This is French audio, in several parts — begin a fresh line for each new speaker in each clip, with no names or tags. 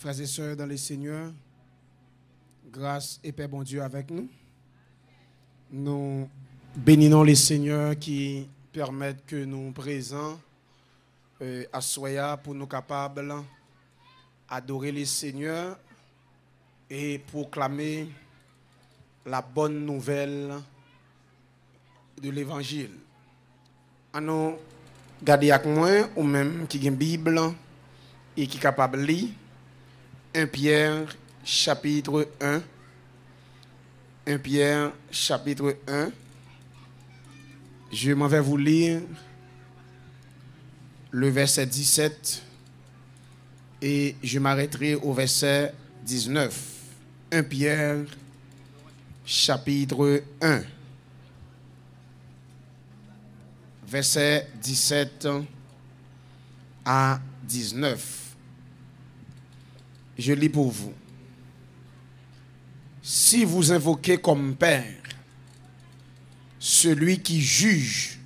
Frères et sœurs dans le Seigneur, grâce et paix bon Dieu avec nous. Nous bénissons les Seigneurs qui permettent que nous présents à Soya pour nous capables d'adorer les Seigneurs et proclamer la bonne nouvelle de l'Évangile. Nous regardez avec moi, ou même qui a une Bible et qui est capable de lire 1 Pierre chapitre 1. 1 Pierre chapitre 1. Je m'en vais vous lire le verset 17 et je m'arrêterai au verset 19. 1 Pierre chapitre 1. Verset 17 à 19. Je lis pour vous. Si vous invoquez comme Père celui qui juge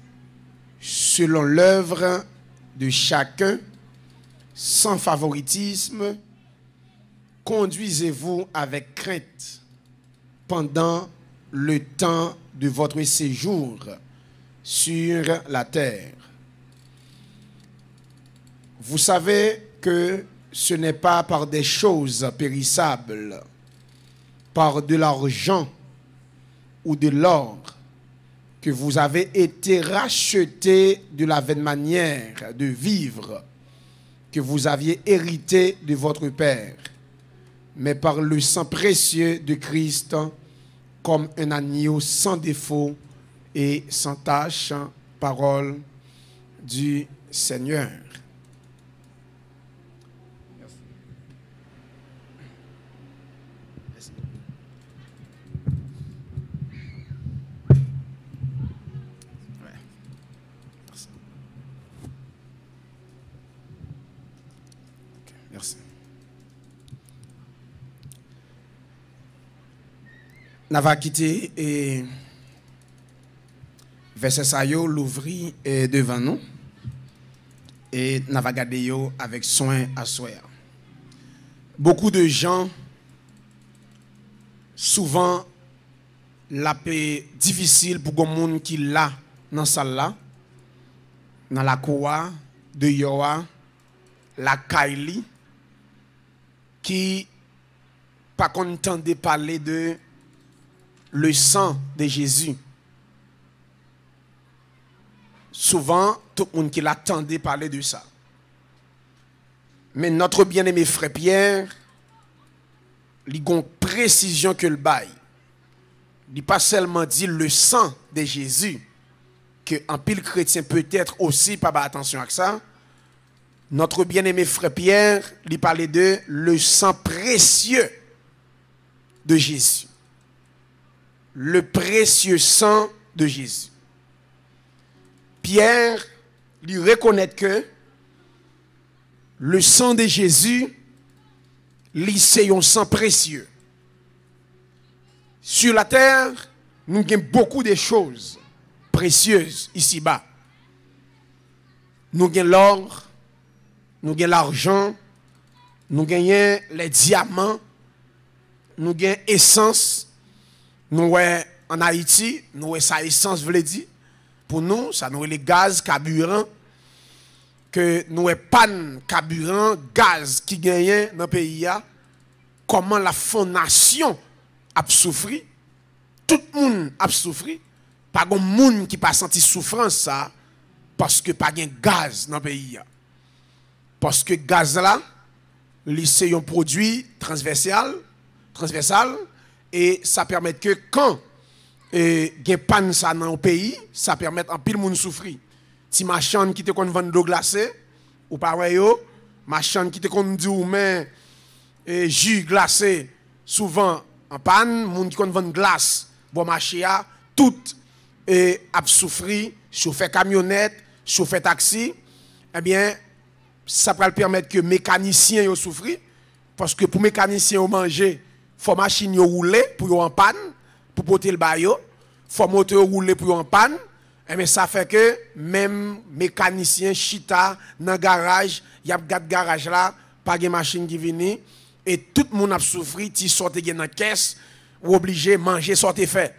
selon l'œuvre de chacun, sans favoritisme, conduisez-vous avec crainte pendant le temps de votre séjour sur la terre. Vous savez que ce n'est pas par des choses périssables, par de l'argent ou de l'or, que vous avez été rachetés de la vaine manière de vivre que vous aviez hérité de votre Père, mais par le sang précieux de Christ, comme un agneau sans défaut et sans tache. Parole du Seigneur. Merci. Nous avons quitté et verset Sayo l'ouvrit devant nous et nous avons gardé avec soin à soi. Beaucoup de gens, souvent, la paix difficile pour les gens qui là dans la salle là, dans la cour de Yoa, la Kaili, qui pas content de parler de le sang de Jésus. Souvent, tout le monde qui l'attendait parler de ça. Mais notre bien-aimé frère Pierre, il a une précision que le bail. Il n'a pas seulement dit le sang de Jésus, que un pile chrétien peut-être aussi pas attention à ça. Notre bien-aimé frère Pierre, il parlait de le sang précieux de Jésus. Le précieux sang de Jésus. Pierre, lui reconnaît que le sang de Jésus, c'est un sang précieux. Sur la terre, nous avons beaucoup de choses précieuses ici-bas. Nous avons l'or, nous avons l'argent, nous avons les diamants, nous avons l'essence. Nous avons en Haïti, nous avons sa essence, veut dire. Pour nous, ça nous les gaz, carburant, que nous avons panne, carburant, gaz qui gagne dans le pays. Comment la fondation a souffert, tout le monde a souffert, pas de monde qui n'a pas senti souffrance ça, parce que pas de gaz dans le pays. Parce que gaz là, c'est un produit transversal, et ça permet que quand il y a panne ça dans le pays, ça permet en pile monde souffrir. Si ma chambre qui te kon vendre d'eau glacée ou pareil ma chambre qui te kon dit ou mais jus glacé souvent en panne, monde qui kon vendre glace, bon marché a tout a souffrir, chauffeur camionnette, chauffeur taxi, eh bien ça va permettre que mécaniciens yo souffrir parce que pour mécaniciens yo manger faut machine yo rouler pour yo en panne pour porter le bayo, faut moteur rouler pour yo en panne, mais ça fait que même mécanicien chita dans garage, y a gade garage là, pas de machine qui vini, Et tout le monde a souffert, tu sortes dans la caisse, ou obligé de manger, sortir fait.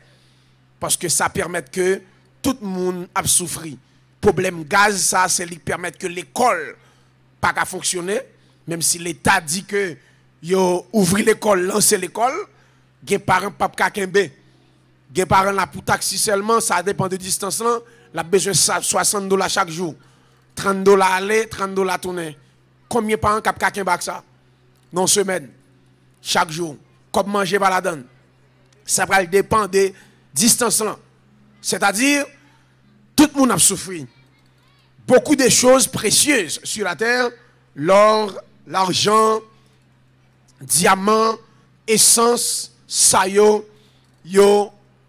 Parce que ça permet que tout le monde a souffert. Problème gaz, ça, c'est qui permet que l'école pas qu'à fonctionner. Même si l'État dit que yo ouvrir l'école, lancer l'école, les parents pas qu'à kembe. Les parents là pour taxi seulement, ça dépend de distance là, la besoin de 60 $ chaque jour. 30 $ aller, 30 $ tourner. Combien de parents cap qu'à ça? Non semaine, chaque jour. Comme manger par la donne. Ça va dépendre de distance là. C'est-à-dire, tout le monde a souffert. Beaucoup de choses précieuses sur la terre, l'or, l'argent, diamant, essence, ça yo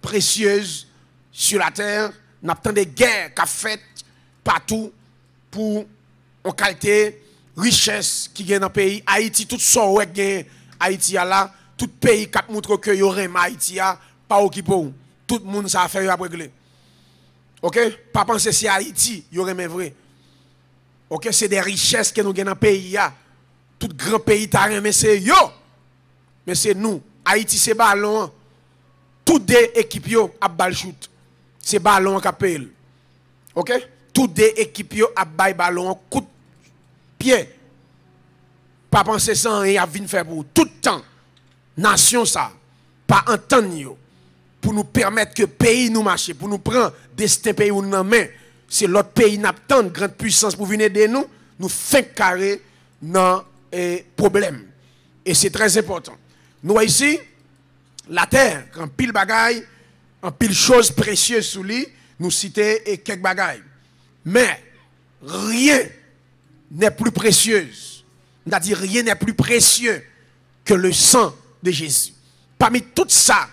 précieuses sur la terre. Nous avons des guerres qu'a faites partout pour en qualité richesse qui gagne dans le pays. Haïti, tout ça gagne Haïti là, tout pays qui montre que y aurait Haïti pas occupé. Tout le monde ça a fait régler. OK? Pas penser si Haïti y aurait mais vrai. OK, c'est des richesses que nous gagnons dans le pays tout grand pays t'a mais c'est yo. Mais c'est nous. Haïti c'est ballon. Toutes des équipes yo à balle shoot. C'est ballon qui paye. OK? Toutes des équipes yo à balle ballon coup de pied. Pas penser ça et à venir faire pour tout le temps. Nation ça pas entendre yo pour nous permettre que le pays nous marche, pour nous prendre destin pays où nous en main. C'est l'autre pays n'a pas de grande puissance pour venir aider nous, nous fin carré dans problème. Et c'est très important. Nous ici, la terre, en pile bagaille, en pile choses précieuses sous lui, nous citons quelques bagailles. Mais rien n'est plus précieux. C'est-à-dire rien n'est plus précieux que le sang de Jésus. Parmi tout ça,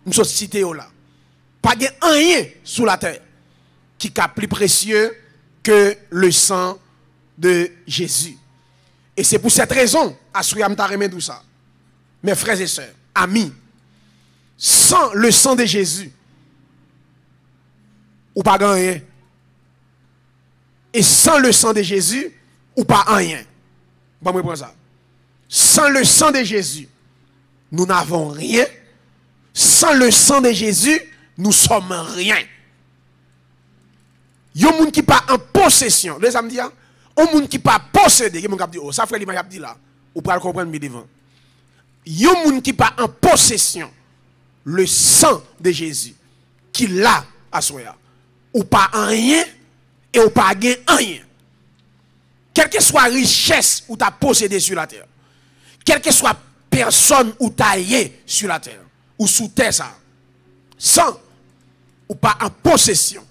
nous sommes cités là. Pas de rien sous la terre qui est plus précieux que le sang de Jésus. Et c'est pour cette raison, à ce que tout ça. Mes frères et sœurs, amis, sans le sang de Jésus, ou pas rien. Et sans le sang de Jésus, ou pas rien. Bon, moi, ça. Sans le sang de Jésus, nous n'avons rien. Sans le sang de Jésus, nous sommes rien. Il y a des gens qui pas en possession. Les amis, il y a des gens qui pas possédé. Il y a des gens qui disent, oh, ça fait l'image dit là. Ou pas le comprendre mieux devant. Il y a des gens qui pas en possession. Le sang de Jésus. Qui l'a à soi. Ou pas en rien. Et ou pas gain rien. Quelle que soit richesse ou ta possédé sur la terre. Quelle que soit personne ou taillé sur la terre. Ou sous terre ça. Sans ou pas en possession.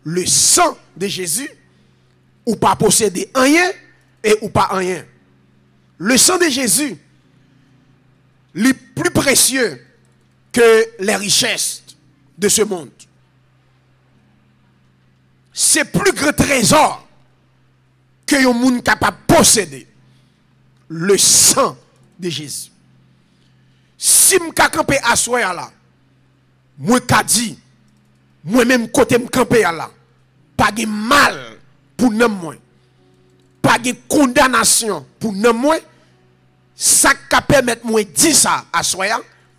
Le sang de Jésus, ou pas posséder rien et ou pas rien. Le sang de Jésus, le plus précieux que les richesses de ce monde. C'est plus grand trésor que un monde capable de posséder. Le sang de Jésus. Si je campe à soi là, moi dit, moi-même côté me camper là, pas de mal pour non moi, pas de condamnation pour non moi, ça qui permet moi dire ça à soi,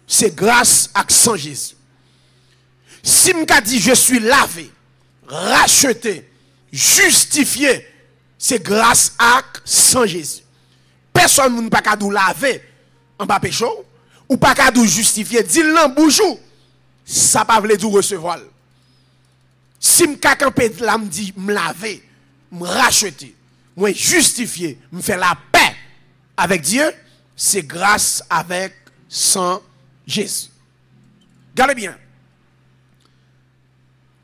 c'est grâce à sang Jésus. Si me dit je suis lavé, racheté, justifié, c'est grâce à sang Jésus. Personne ne peut pas nous laver en bas péché ou pas nous justifier, dis-le bonjour. Ça pas veut dire recevoir. Si je suis là, me dit me laver, me racheter, me justifier, me faire la paix avec Dieu, c'est grâce avec sang Jésus. Regardez bien.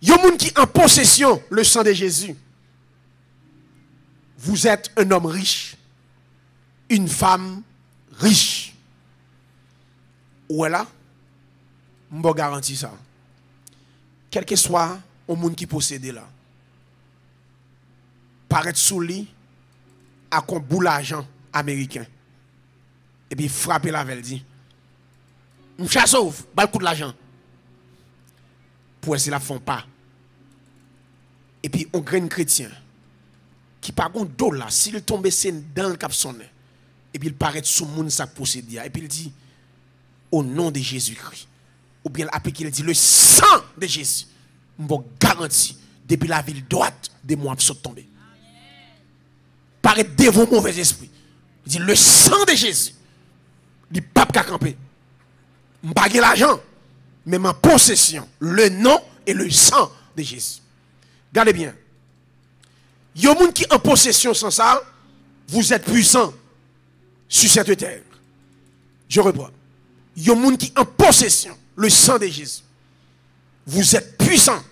Il y a des gens qui ont en possession le sang de Jésus. Vous êtes un homme riche, une femme riche. Ou là, je vous garantis ça. Quel que soit le monde qui possède là, paraître sous lui à un bout d'argent américain. Et puis frapper la velle dit, je chasse ouf, bal coup de l'argent. Pour essayer de la font pas. Et puis on graine chrétien qui par contre dos là, s'il tombe c'est dans le cap sonné. Et puis il paraît sous le monde ça possédé. Et puis il dit, au nom de Jésus-Christ. Ou bien après qu'il dit, le sang de Jésus. Je vous garantis, depuis la ville droite, des mois sont tombés. Paraît devant mauvais esprit. Il dit, le sang de Jésus. Il dit, pape qu'a campé. Je n'ai pas l'argent, mais ma possession, le nom et le sang de Jésus. Regardez bien. Il y a des gens qui sont en possession sans ça, vous êtes puissants sur cette terre. Je reprends. Il y a des gens qui sont en possession, le sang de Jésus. Vous êtes puissants.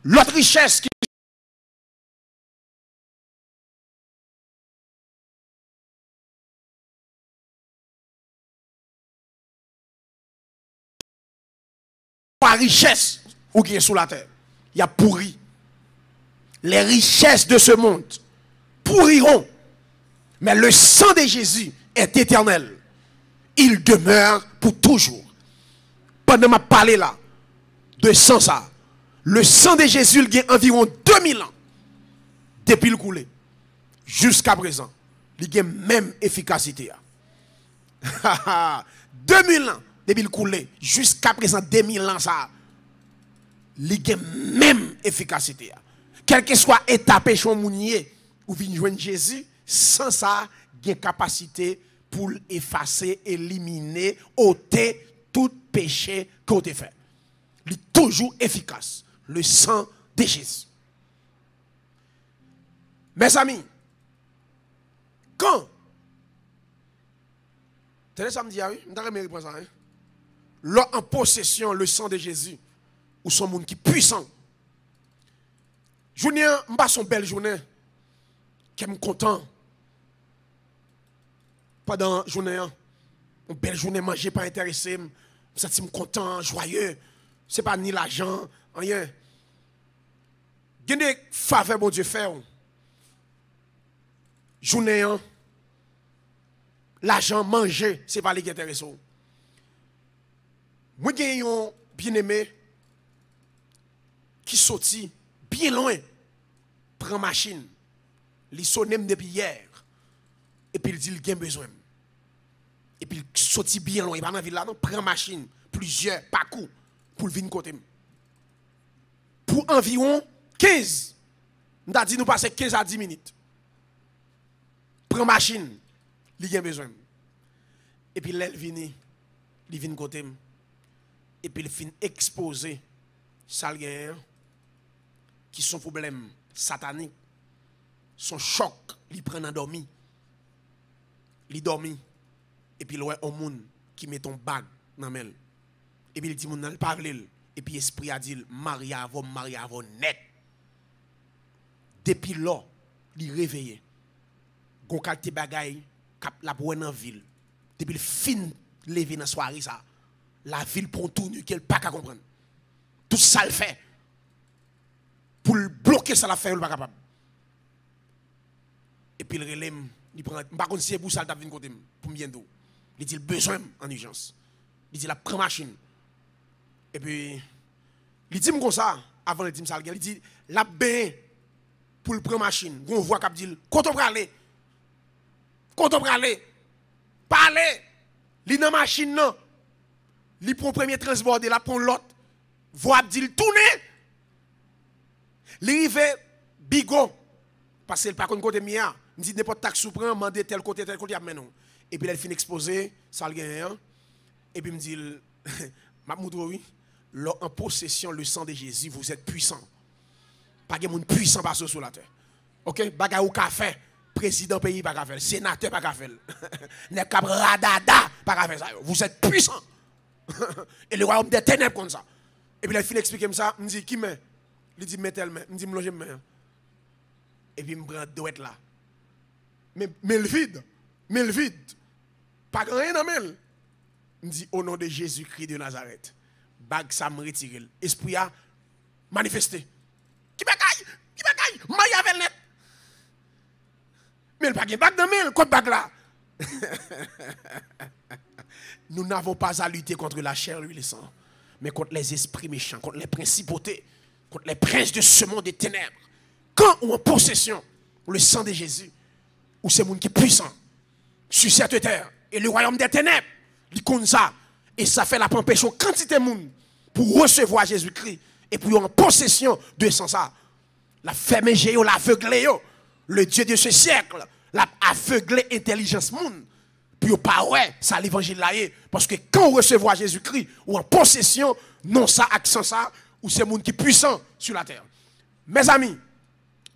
L'autre richesse qui la richesse ou qui est sous la terre, il y a pourri. Les richesses de ce monde pourriront. Mais le sang de Jésus est éternel. Il demeure pour toujours. Pendant ma parler là, de sang ça, le sang de Jésus il a environ 2000 ans. Depuis le coulé. Jusqu'à présent. Il a même efficacité. 2000 ans. Depuis le coulé. Jusqu'à présent, 2000 ans ça. Il a même efficacité. Quel que soit état péché mounier ou vient joindre Jésus, sans ça, il a capacité pour effacer, éliminer, ôter tout péché qu'on a fait. Il est toujours efficace. Le sang de Jésus. Mes amis, quand tenez samedi, oui, je ça. Là en possession le sang de Jésus, ou son monde qui est puissant. Journée, je passe une belle journée, qui est content. Pendant la journée, une belle journée, manger, pas intéressé, je suis content, joyeux. Ce n'est pas ni l'argent, rien. Il y a des faveurs, bon Dieu, fait. Journée, l'argent, manger, ce n'est pas les qui intéressent. Moi, j'ai un bien-aimé qui sortit bien loin, prend machine, il sonne depuis hier, et puis il dit qu'il a besoin. Et puis il sortit bien loin, il va dans la ville là, non, prend machine, plusieurs, parcours, pour venir côté. Pour environ 15, nous avons dit nous passer 15 à 10 minutes. Prend machine, il a besoin. Et puis là, il vient côté. Et puis il finit exposer ça qui sont problèmes sataniques, son choc, il prend un dormi. Il dormi. Et puis il voit un monde qui met ton bague dans la main. Et puis il dit, il parle. Et puis l'esprit a dit, Maria avant net. Depuis là, il réveillé. Gon qualité bagaille cap la boue dans ville. Depuis le fin lever dans soirée ça, la ville prend tout nu qu'elle pas qu'à comprendre. Tout ça le fait. Pour bloquer ça la fait, il pas capable. Et puis il relève, il prend par contre c'est pour ça t'a vinn côté pour bientôt. Il dit besoin en urgence. Il dit la prend machine. Et puis il dit comme ça avant de dire ça, il dit la ben pour le prendre machine. On voit qu'il dit quand on va aller. Quand on va aller. Parler. Il dans machine non. Il prend premier transport, il prend l'autre. Voit dit tourner. Il arrive bigot parce qu'il pas contre côté mia. Il dit n'importe taxe prend demander tel côté maintenant. Et puis il finit exposé ça le gagne. Et puis il me dit m'a montre oui, là en possession le sang de Jésus, vous êtes puissant. Pas de monde puissant pas sur la terre. OK, bagay ou ka fait, président pays pas ka faire, sénateur pas ka faire. Ne cap radada pas ka faire ça. Vous êtes puissant. Et le royaume des ténèbres comme ça. Et puis il finit expliquer ça, me dit qui met. Il dit mettez le main, me dit me loger main. Et puis me prend douette là. Mais le vide. Mais le vide. Pas rien dans le. Me dit au nom de Jésus-Christ de Nazareth. Bag ça me retire. Esprit a manifesté. Qui bagaille, maille avec net. Mais le pas bag dans le quoi bag là. Nous n'avons pas à lutter contre la chair et le sang, mais contre les esprits méchants, contre les principautés, contre les princes de ce monde des ténèbres. Quand on est en possession le sang de Jésus, ou c'est monde qui est puissant sur cette terre. Et le royaume des ténèbres, il compte ça. Et ça fait la empêcher quantité de monde pour recevoir Jésus-Christ et pour en possession de sang ça. La ferme géo, l'aveuglé, le Dieu de ce siècle, l'a aveuglé intelligence monde. Puis pas ouais, ça l'évangile là. Parce que quand on recevoir Jésus-Christ ou en possession, non ça, accent ça, ou c'est monde qui est puissant sur la terre. Mes amis,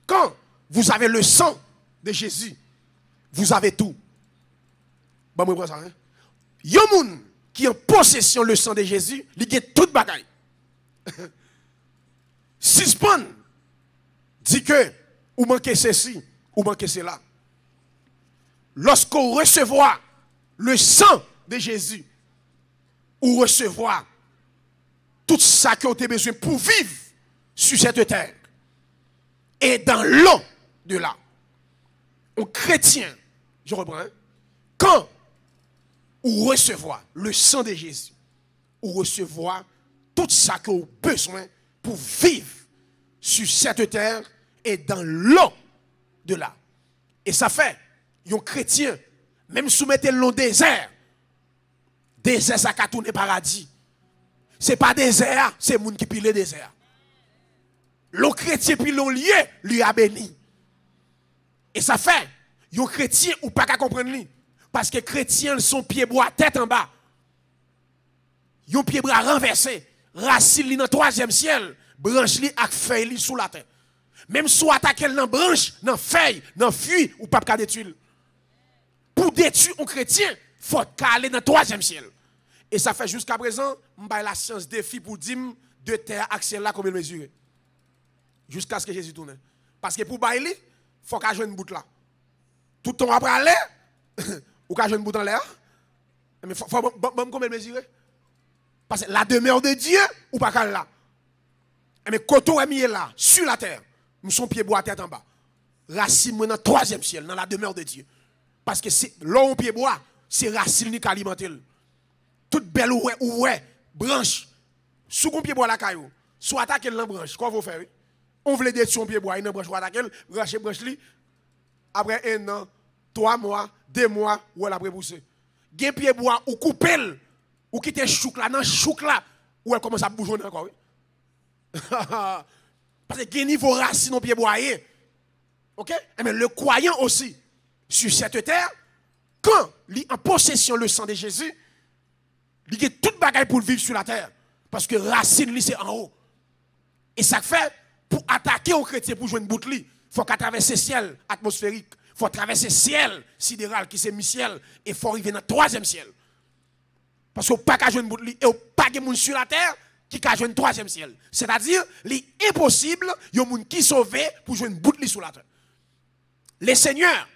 quand vous avez le sang de Jésus, vous avez tout. Bon, moi, ça, hein? Yon moun qui en possession le sang de Jésus, il a toute bagaille. Suspend dit que ou manquez ceci, ou manquez cela. Lorsqu'on recevra le sang de Jésus, ou recevoir tout ça que vous avez besoin pour vivre sur cette terre, et dans l'eau de là, un chrétien, je reprends, hein, quand ou recevoir le sang de Jésus, ou recevoir tout ça que vous avez besoin pour vivre sur cette terre et dans l'eau de là. Et ça fait, un chrétien, même soumettre le désert ça a tourné paradis. Ce n'est pas désert, c'est le monde qui pile le désert. Le chrétien pile le lieu, lui a béni. Et ça fait, un chrétien ou pas qu'à comprendre lui. Parce que les chrétiens, son pied bois tête en bas. Yon pied bras renversé, racine li dans troisième ciel, branche li ak feuille li sous la terre. Même si attaquer dans branche, dans feuille, dans fuit ou pas ka détruire. Pour détruire un chrétien, faut aller dans troisième ciel. Et ça fait jusqu'à présent, m'bay la science défi pour dire de terre axial là combien mesurer. Jusqu'à ce que Jésus tourne. Parce que pour bailler, faut qu'a jouer une bout là. Tout ton après aller ou qu'a jouer une bout en l'air. Mais faut combien mesurer. Parce que la demeure de Dieu, ou pas là. Mais quand on est mis là, sur la terre, nous sommes pieds bois tête en bas. Racine dans le troisième ciel, dans la demeure de Dieu. Parce que là où on pied bois, c'est racine qui alimente. Toute belle branche, sous qu'on pied bois la caillou, soit attaquer la branche, quoi vous faire? On veut détruire son pied bois, une branche, attaquer, branche li. Après 1 an, 3 mois, 2 mois, ou elle a pousser. Gen pied bois ou couper. Ou quitter chouk là, dans chouk là, ou elle commence à bouger encore. Oui? Parce que il niveau racine au pied boyer. OK? Mais le croyant aussi, sur cette terre, quand il est en possession le sang de Jésus, il a toute bagaille pour vivre sur la terre. Parce que racine, lui, c'est en haut. Et ça fait, pour attaquer un chrétien, pour jouer une boucle, il faut qu'à traverser le ciel atmosphérique, il faut traverser le ciel sidéral, qui c'est mi-ciel, et il faut arriver dans le troisième ciel. Parce qu'on pas qu'à jouer une boucle, et on pas de monde sur la terre qui a joué un troisième ciel. C'est-à-dire, il est impossible, il y a des gens qui sont sauvés pour jouer une boucle sur la terre. Les seigneurs,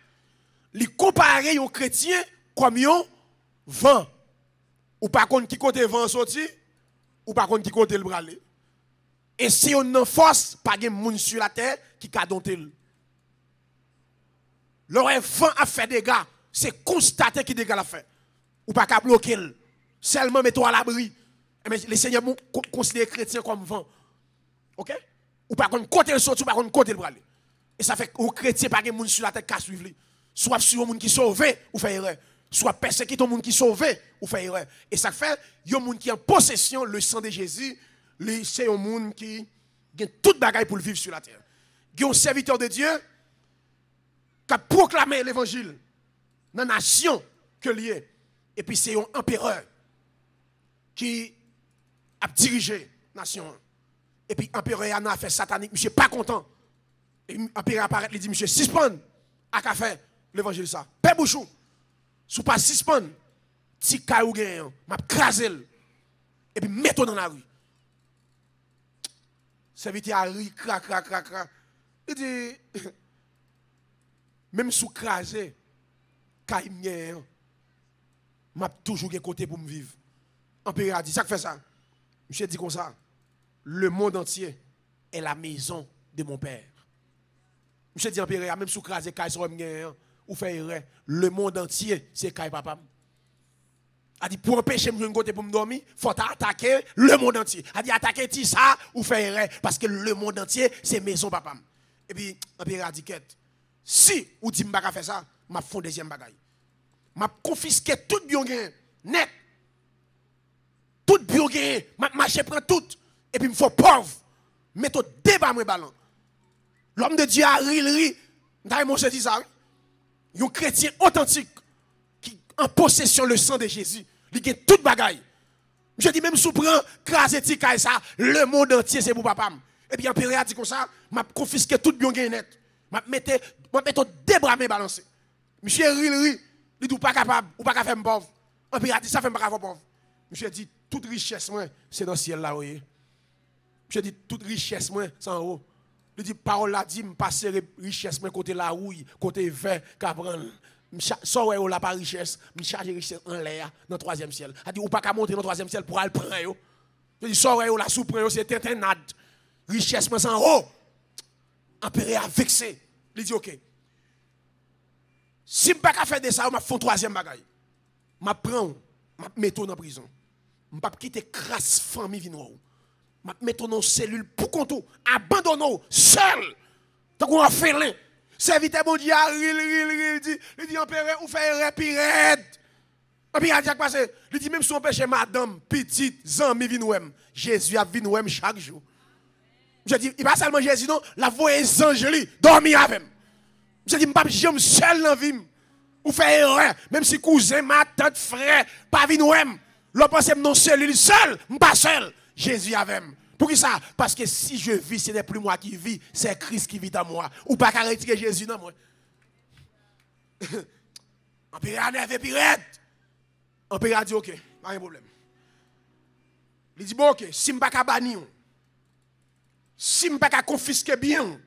ils comparent les chrétiens comme un vent. Ou par contre, qui côté vent sorti, ou par contre, qui côté le bras. Et si on a force, pas de monde sur la terre qui a dompté. Le vent a fait des dégâts, c'est constater qui dégâts a fait. Ou pas qu'à bloquer. Seulement mets-toi à l'abri. Mais les seigneurs considèrent les chrétiens comme vent. OK? Ou par contre, côté le sorti, ou par contre, côté le bras. Et ça fait que les chrétiens, pas de monde sur la terre qui suivre. Soit sur les gens qui sont sauvés, ou fait erreur. Soit persécuter les gens qui sont sauvés, ou fait erreur. Et ça fait, il y a des gens qui ont en possession le sang de Jésus, c'est un monde qui a toute bagaille pour vivre sur la terre. Il y a un serviteur de Dieu qui a proclamé l'évangile dans la nation que lié. Et puis c'est un empereur qui a dirigé la nation. Et puis l'empereur a fait satanique, monsieur pas content. Et l'empereur apparaît, il dit, monsieur, suspend à qu'a fait l'évangile ça. Père Bouchou, si pas suspend, si caillou gagne, m'a crasé et puis mets-toi dans la rue. Serviteur a ri, crac. Il dit, même sous crasé, caillou gagne, m'a toujours un côté pour me vivre. L'empereur a dit, ça fait ça. Monsieur dit comme ça, le monde entier est la maison de mon père. Monsieur dit l'empereur, même sous crasé, caillou sur ou faire le monde entier, c'est caillou papa. A dit, pour empêcher de côté pour me dormir, il faut attaquer le monde entier. A dit, attaquer tout ça ou faire parce que le monde entier, c'est maison papa. Et puis, l'empereur a dit, Si ou dit m'pa faire ça, m'a font deuxième bagaille. M'a confisqué tout bien gain net. Tout bien gain, m'a marché prend tout et puis me faut pauvre. Mettons débat moi ballon. L'homme de Dieu a ri. D'ailleurs mon dit ça. Un chrétien authentique qui en possession le sang de Jésus, il a toute bagaille. Je dis même sous prend craser ti ça, le monde entier c'est pour papa. Et puis empereur dit comme ça, m'a confisqué tout bien gain net. M'a mettre deux bras balancés. Monsieur ri, il dit pas capable ou pas faire pauvre. Empereur dit ça fait pas faire pauvre. Monsieur dit toute richesse moi c'est dans le ciel là voyez. Monsieur dit toute richesse moi c'est en haut. Il dit parole là dit me passer richesse moi côté la rouille, côté vert qu'a prendre. So ouais la pas richesse, me charger richesse en l'air dans troisième ciel. A dit ou pas qu'à monter dans troisième ciel pour aller prendre yo. Je dis so ouais la sous prend c'est tintinade. Richesse moi c'est en haut. Empereur a vexé. Il dit OK. Si me pas qu'à faire de ça, m'a font troisième bagaille. M'a prend, m'a mettre en prison. M'a pas quitter crasse famille vino. M'a mettre dans cellule pour compte abandonner seul. Tant qu'on a fait l'un. Serviteur bon Dieu, il dit empereur ou fait répirette. Et puis il a dit passé, il dit même si on pêche madame petite zami vinouem, Jésus a vinouem chaque jour. Je dis il pas seulement Jésus non, la voix est angélique, dormir avec. Je dis pas j'aime seul dans vie. Ou fait erreur, même si cousin, ma tante, frère, pas vinouem. L'on pense non cellule seul, pas seul. Jésus avec. Pour qui ça? Parce que si je vis, ce n'est plus moi qui vis, c'est Christ qui vit en moi. Ou pas qu'à retirer Jésus dans moi. On peut énerver pirate. On peut dire OK, pas de problème. Il dit bon OK, si je ne peux pas bannir, si je ne peux pas confisquer bien,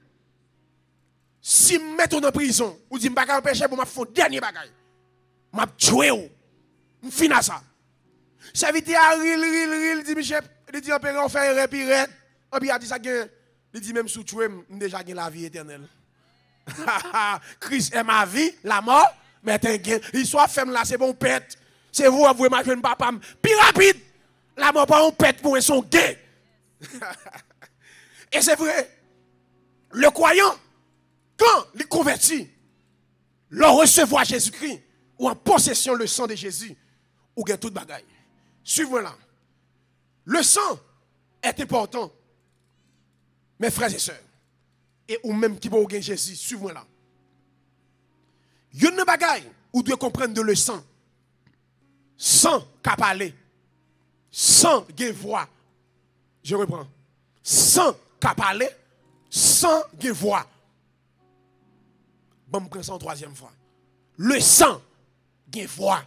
si je me mets en prison, ou si je ne peux pas empêcher pour me faire dernier bagage, je vais tuer. Je finis ça. Serviteur a ril, dit Michel, il dit on fait un repirette. On a dit ça gain. Il dit même sous tuer, déjà gain la vie éternelle. Christ est ma vie, la mort, mais t'es gain. Il soit femme là, c'est bon pète. C'est vous avouez ma jeune papa. Plus rapide. La mort pas on pète pour son gain. Et c'est vrai. Le croyant, quand il convertit, le recevoir Jésus-Christ ou en possession le sang de Jésus, ou gain toute bagaille. Suivez-moi là. Le sang est important. Mes frères et sœurs. Et ou même qui peut gagner Jésus, suivez-moi là. Il y a une bagaille où vous devez comprendre de le sang. Sans qu'à parler. Sans qu'il voix. Je reprends. Sans qu'à parler. Sans qu'il voix. Bon, je prends ça en troisième fois. Le sang, qu'il voix.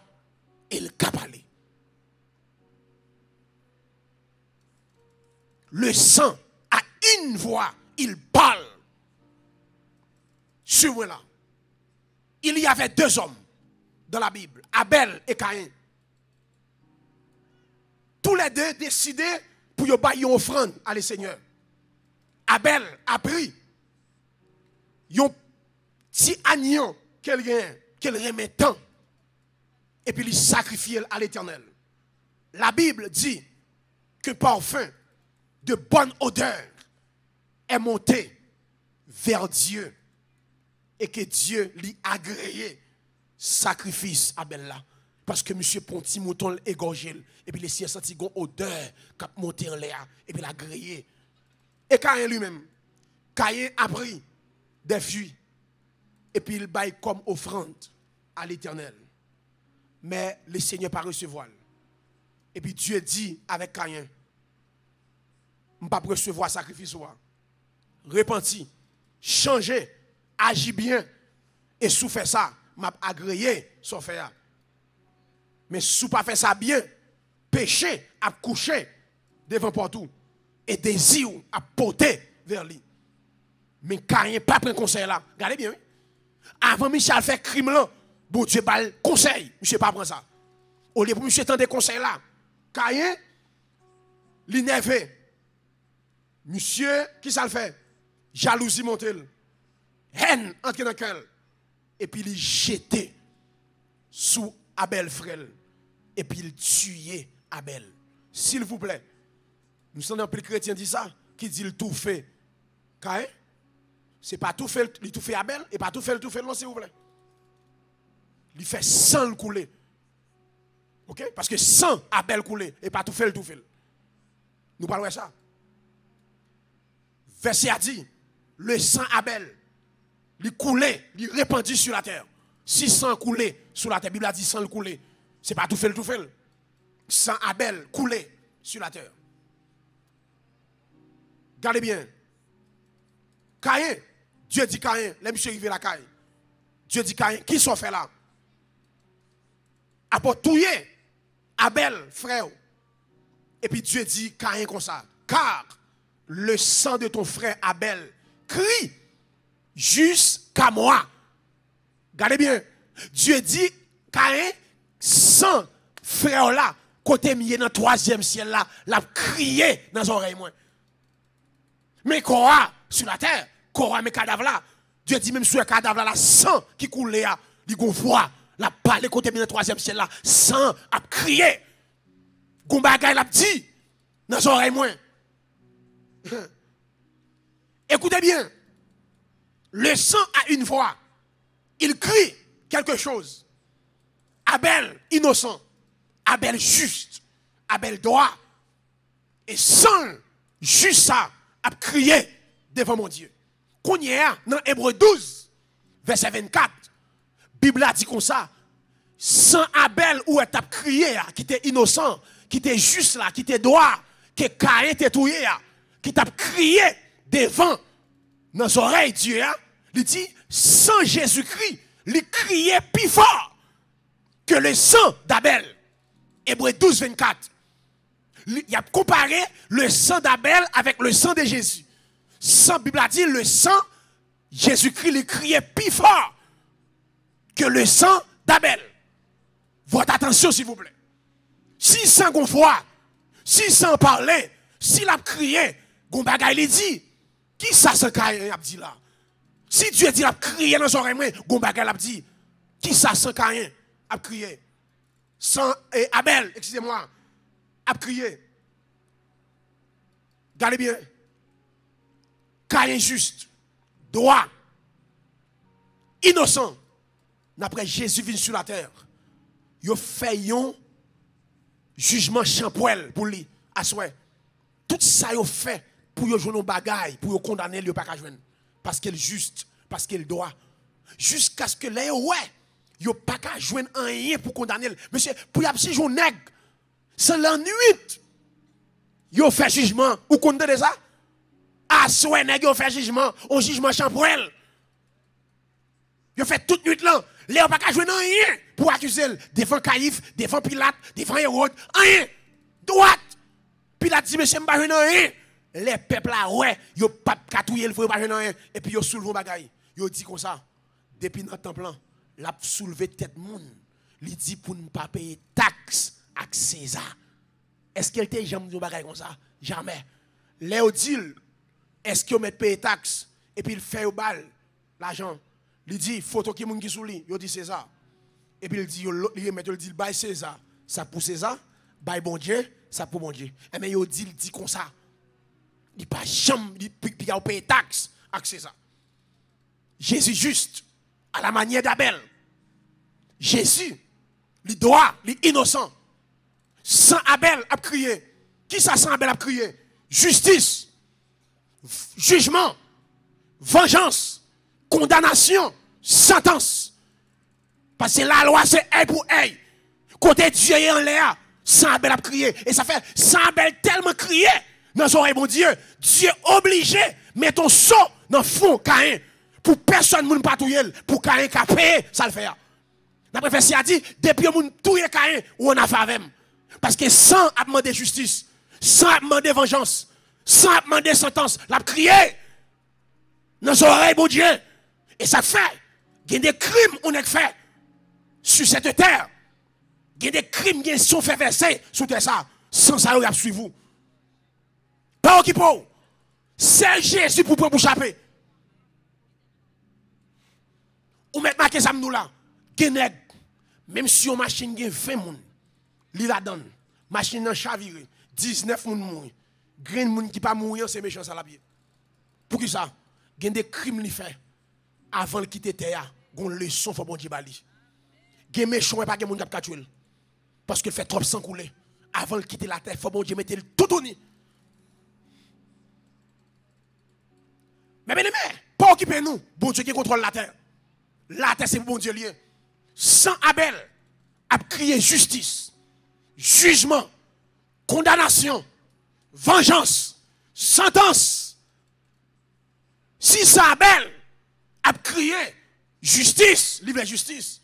Et le qu'à parler. Le sang a une voix, il parle. Suivez-moi là. Il y avait deux hommes dans la Bible, Abel et Caïn. Tous les deux décidaient pour y bailler une offrande à le Seigneur. Abel a pris un petit agneau qu'elle remet tant et puis il sacrifie à l'Éternel. La Bible dit que parfum de bonne odeur est monté vers Dieu et que Dieu lui a agréé sacrifice à Abel là. Parce que monsieur Ponti mouton égorgé et puis les siens senti une odeur qui a monté en l'air et puis il a agréé. Et Caïn lui-même, Caïn a pris des fruits et puis il baille comme offrande à l'Éternel. Mais le Seigneur pas recevoir. Et puis Dieu dit avec Caïn, je ne peux pas recevoir sacrifice. Repentis, changez, agis bien. Et sous fait ça, m'a agréé son faire. Mais sous pas fait ça bien, péché à coucher devant partout. Et désir à porter vers lui. Mais Caïn pas pris conseil là. Regardez bien. Oui? Avant Michel fait crime là, bon Dieu pas conseil, monsieur pas prendre ça. Au lieu pour monsieur tendre des conseils là, Caïn l'énervé. Monsieur, qui ça le fait? Jalousie monte. Haine entre dans le cœur. Et puis il jeté sous Abel frère. Et puis il tuait Abel. S'il vous plaît. Nous sommes un peu chrétien dit ça. Qui dit le tout fait. Caïn? c'est pas tout fait, il tout fait Abel, et pas tout fait non, s'il vous plaît. Il fait sang couler. OK? Parce que sang Abel couler, et pas tout fait. Nous parlons de ça. Verset a dit, le sang Abel, il coulait, il répandit sur la terre. Si sang coulait sur la terre, la Bible a dit sang coulait. C'est pas tout fait. Sang Abel coulait sur la terre. Regardez bien. Caïn, Dieu dit Caïn, les monsieur arrivé la Caïn. Dieu dit Caïn, qui sont fait là? Après touiller Abel, frère. Et puis Dieu dit Caïn comme ça. Car le sang de ton frère Abel crie jusqu'à moi. Regardez bien. Dieu dit Caïn, sang frère là, côté mieux dans le troisième ciel là, l'a crié dans les oreilles moi. Mais Cora sur la terre, Cora mes cadavres là, Dieu dit même sur le cadavre là, la sang qui coule là, il gonfle, la parlé côté mieux dans le troisième ciel là, sang a crié. Gombagay l'a dit dans les oreilles moi. Écoutez bien. Le sang a une voix. Il crie quelque chose. Abel innocent. Abel juste. Abel droit. Et sans juste ça, a crié devant mon Dieu. Qu'on y est dans Hébreu 12, verset 24. Bible a dit comme ça. Sans Abel où elle t'a crié, qui était innocent, qui était juste là, qui était droit, qui Caïn était touillé, qui t'a crié devant nos oreilles Dieu, il dit, sans Jésus-Christ, il criait plus fort que le sang d'Abel. Hébreu 12, 24. Il a comparé le sang d'Abel avec le sang de Jésus. Sans Bible a dit, le sang, Jésus-Christ, il criait plus fort que le sang d'Abel. Votre attention, s'il vous plaît. Si sans gon foi, si sans parler, s'il a crié, gon bagay il dit, qui ça sans Caïn a dit là? Si Dieu dit, il a crié dans son oreille, gon bagay il a dit, qui ça sans Caïn a crié? Sans Abel, excusez-moi, a crié. Regardez bien. Caïn juste, droit, innocent. D'après Jésus vient sur la terre. Il fait un jugement champoil pour lui, à souhait. Tout ça, il fait pour jouer nos bagailles, pour condamner, il pas qu'à jouer. Parce qu'il est juste, parce qu'il doit. Jusqu'à ce que là, ouais, il pas qu'à jouer rien pour condamner. Monsieur, pour y avoir si jour nègre, c'est l'ennui. Il fait jugement, ou condamner ça? À souhait, nègre, il fait jugement, un jugement champoil. Il fait toute nuit là. Léo pas qu'à jouer rien pour accuser. Devant Caïphe, devant Pilate, devant Hérode, rien. Droite. Pilate dit, monsieur, je ne vais pas jouer rien. Les peuples là, ouais, ils ne pas catouiller, ils ne vont pas jouer rien. Et puis ils soulèvent un bagaille. Ils disent comme ça. Depuis notre temple, il a soulevé tête monde. Il dit pour ne pas payer taxe à César. Est-ce qu'il était jamais dit un bagaille comme ça? Jamais. Léo dit, est-ce qu'il met payer taxe? Et puis il fait au bal l'argent. Il dit, photo qui moun qui sous lui, il dit César. Et puis il dit, il dit, bail César, ça pour César, bail bon Dieu, ça pour bon Dieu. Et mais il dit comme ça. Il pas jamais, il paye taxe avec César. Jésus juste, à la manière d'Abel. Jésus, il droit, il innocent. Sans Abel a crié. Qui ça sans Abel a crié? Justice, jugement, vengeance, condamnation, sentence. Parce que la loi c'est œil pour œil. Côté Dieu est en l'air, sans Abel a crié. Et ça fait, sans Abel tellement crié dans son oreille, mon Dieu. Dieu obligé, met ton saut dans le fond, Caïn. Pour personne ne patouiller, pour Caïn qui a payé, ça le fait. La prophétie a dit, depuis que nous touillons Caïn, ou on a fait avec. Parce que sans demander justice, sans demander vengeance, sans demander sentence, l'a crié dans son oreille, mon Dieu. Et ça fait, il y a des crimes qu'on a fait sur cette terre. Il y a des crimes qui sont faits verser sur terre ça. Sans ça, il y a suivi vous. Pas qui pour. C'est Jésus pour prendre pour chapper. Ou mettre marqué ça nous là. Même si on machine gagne 20 moun, li la donne. Machine nan chaviré, 19 moun mouri. Green moun qui pas mourir c'est méchant ça la pied. Pour qui ça? il y a des crimes li fait avant de quitter terre, gon leçon faut bon Dieu bali. Gen méchant pas gen moun k'ap tuer. Parce que fait trop sang couler avant de quitter la terre, faut bon Dieu mettre tout au nid. Mais bien aimé, pas occuper nous, bon Dieu qui contrôle la terre. La terre c'est bon Dieu lié. Sans Abel a crié justice, jugement, condamnation, vengeance, sentence. Si ça Abel a crié justice, livre justice,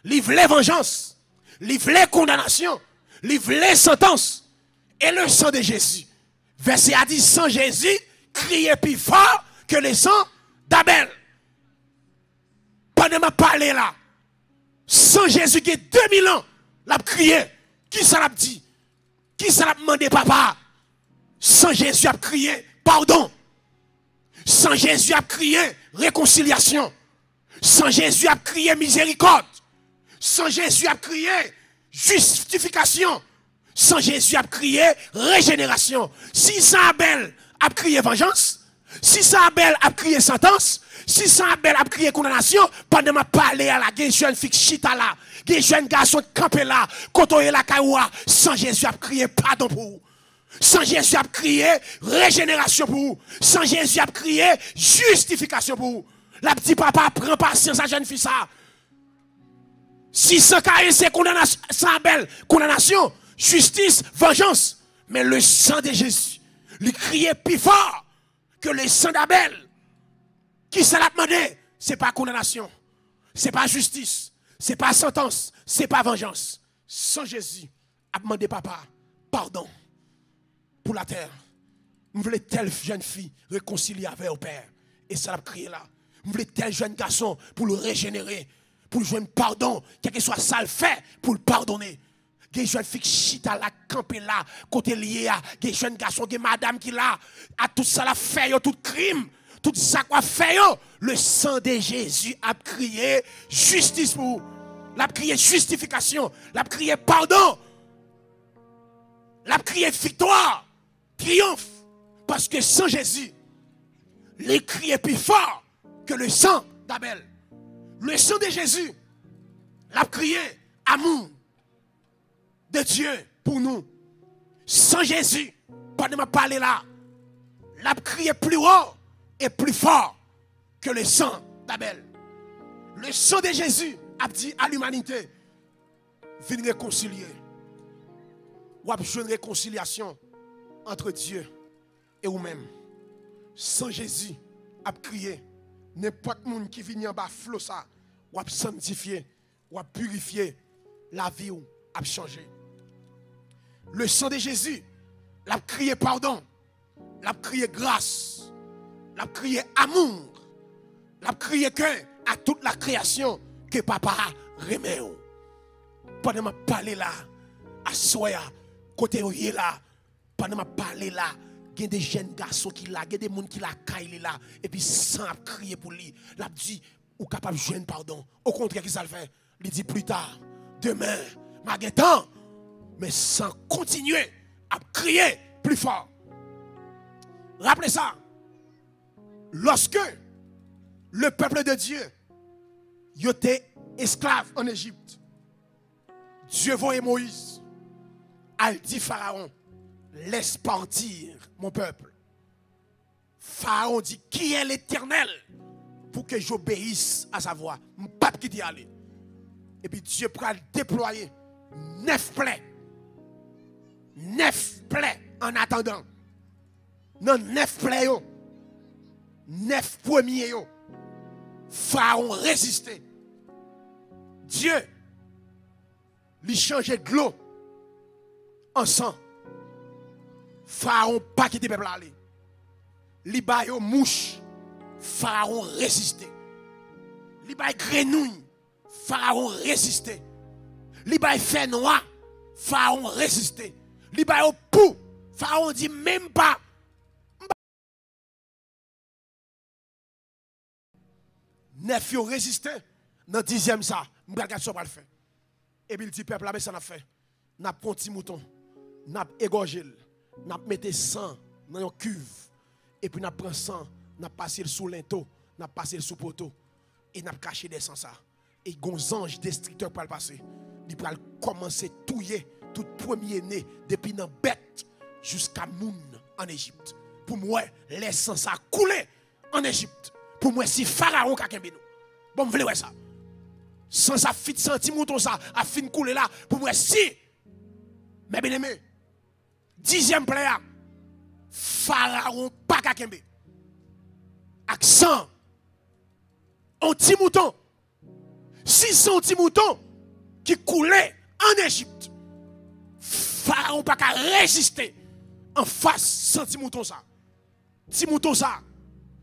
livre vengeance, livre condamnation, livre sentence, et le sang de Jésus. Verset a dit, sang Jésus criait plus fort que le sang d'Abel. Pendant ma parler là, sang Jésus qui est 2000 ans, l'a crié. Qui ça l'a dit? Qui ça l'a demandé papa? Sans Jésus a crié pardon. Sans Jésus a crié réconciliation. Sans Jésus a crié miséricorde. Sans Jésus a crié justification. Sans Jésus a crié régénération. Si ça Abel a crié vengeance, si ça Abel a crié sentence, si ça Abel a crié condamnation, pendant ma parler à la jeune fille chita là, jeune garçon campé là, côté la kaoua, sans Jésus a crié pardon pour vous. Sans Jésus a crié régénération pour vous. Sans Jésus a crié justification pour vous. La petite papa prend patience à jeune fille ça. Si sans c'est condamnation, sans Abel, condamnation, justice, vengeance. Mais le sang de Jésus, lui criait plus fort que le sang d'Abel. Qui ça l'a demandé? Ce n'est pas condamnation, ce n'est pas justice, ce n'est pas sentence, ce n'est pas vengeance. Sans Jésus, a demandé papa, pardon pour la terre. Nous voulons telle jeune fille réconcilier avec le Père. Et ça l'a crié là. Nous voulons tel jeune garçon pour le régénérer, pour le jouer pardon, quel que soit ça le fait, pour le pardonner. Des jeunes filles chita la campé là, côté lié à des jeunes garçons, des madame qui là, à tout ça la fait, tout crime, tout ça quoi fait, le sang de Jésus a crié justice pour vous. L'a crié justification, l'a crié pardon, l'a crié victoire, triomphe, parce que sans Jésus, les criait plus fort que le sang d'Abel. Le sang de Jésus, l'a crié amour de Dieu pour nous. Sans Jésus, pendant ma parler là, l'a crié plus haut et plus fort que le sang d'Abel. Le sang de Jésus a dit à l'humanité, viens réconcilier. Ou a besoin de réconciliation entre Dieu et vous-même. Sans Jésus, a crié, n'importe monde qui vient en bas flot ça, ou a sanctifié, ou a purifié la vie ou a changé. Le sang de Jésus, l'a crié pardon, l'a crié grâce, l'a crié amour, l'a crié que à toute la création que papa remet. Pendant ma parler là, à soya, côté où il est là, pendant ma parler là, il y a des jeunes garçons qui là, il y a des gens qui là, caillent là, et puis sans crier pour lui, l'a dit, ou capable de jouer pardon. Au contraire, qui ça le fait? Il dit plus tard, demain, ma temps, mais sans continuer à crier plus fort. Rappelez ça. Lorsque le peuple de Dieu était esclave en Égypte, Dieu voyait Moïse. Elle dit Pharaon, laisse partir mon peuple. Pharaon dit, qui est l'Éternel pour que j'obéisse à sa voix? Je ne peux pas quitter aller. Et puis Dieu pourra déployer 9 plaies. 9 plaies en attendant. Non, 9 plaies. 9 premiers. Pharaon résistait. Dieu lui changeait de l'eau en sang. Pharaon pas quitter le peuple aller. Li ba yo mouche. Pharaon résistait. Li ba grenouille. Pharaon résistait. Li ba fait noir. Pharaon résistait. Li ba yo pou. Pharaon dit même pas. Neuf yo résisté. Dans 10e ça. M'bral ça va le faire. Et puis il dit peuple là mais ça n'a fait. N'a pris un petit mouton. N'a égorgé. N'a mis sang dans une cuve. Et puis n'a pris sang n'a passé sous linteau, n'a passé sous poteau et n'a caché des sans ça. Et gon ange destructeur pour le passer. Il va commencer à touiller tout premier né depuis dans bête jusqu'à moun en Égypte. Pour moi, les sans ça couler en Égypte. Pour moi, si Pharaon a kembe nous. Bon, vous voulez ça. Sans ça fit senti mouton ça a fin couler là. Pour moi, si. Mais bien aimé, 10e player, Pharaon pas ka kembe. Accent. Un petit mouton. 600 petits moutons qui coulaient en Égypte. Pharaon pas qu'à résister en face de 100 petits moutons ça. Petit mouton ça,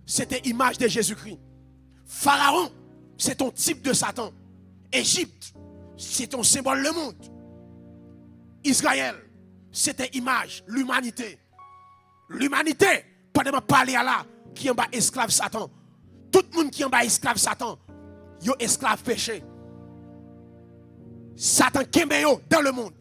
c'était image de Jésus-Christ. Pharaon, c'est ton type de Satan. Égypte, c'est ton symbole le monde. Israël, c'était image, l'humanité. L'humanité, pendant que je parle là, qui est en bas esclave Satan. Tout le monde qui est en bas esclave Satan. Yo esclave péché. Satan kembe yo dans le monde.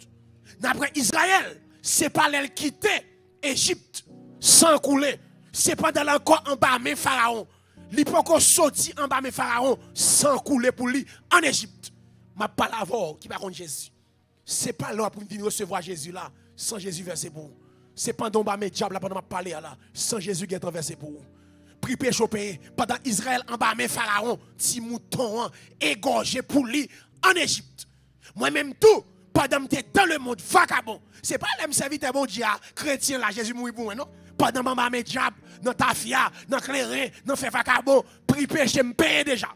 D'après Israël, c'est pas l'elle quitter Égypte sans couler. C'est pas dans encore en bas mais Pharaon. Li pas encore sorti en bas mais Pharaon sans couler pour lui en Égypte. Ma parole qui va contre Jésus. C'est pas là pour venir recevoir Jésus là sans Jésus verser pour vous. C'est pendant bas mais diable là pendant m'a parler là sans Jésus qui est versé pour vous. Pri péché payé pendant Israël en bas mais Pharaon ti mouton égorgé pour lui en Égypte. Moi-même tout pendant que dans le monde vagabond, c'est pas les serviteurs bon Dieu chrétien là Jésus mourir pour moi non. Pendant maman mes diable dans tafia, dans clairin, dans fait vagabond, pri péché me paye déjà.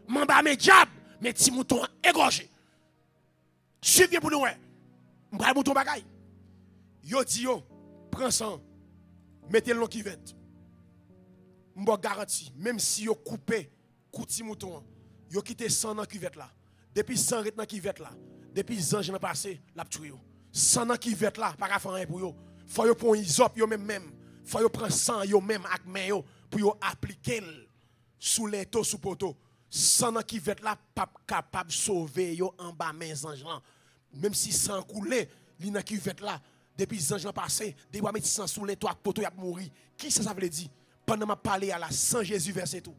Maman mes diable, mes ti mouton égorgé. Suivez pour nous ouais. M'bral mouton bagay. Yo di yo, prends sang, mettez le qui vête. M'bo garanti, même si yo coupé kouti mouton, yo quitté sang dans cuvette là. Depuis sang ret dans cuvette là, depuis ange n'a passé, l'a tué yo. Sang dans cuvette là, pas faire rien pour yo. Faut yo prendre isop yo même. Faut yo prendre sang yo même ak main yo pour yo appliquer sous linteau sous poteau. Sang dans cuvette là pas capable sauver yo en bas main ange là. Même si sang coulé, li dans cuvette là, depuis ange n'a passé, de wa mettre sang sous linteau ak poteau y a mourir. Qui ça veut dire? Pendant m'a parlé à la sans Jésus verset tout.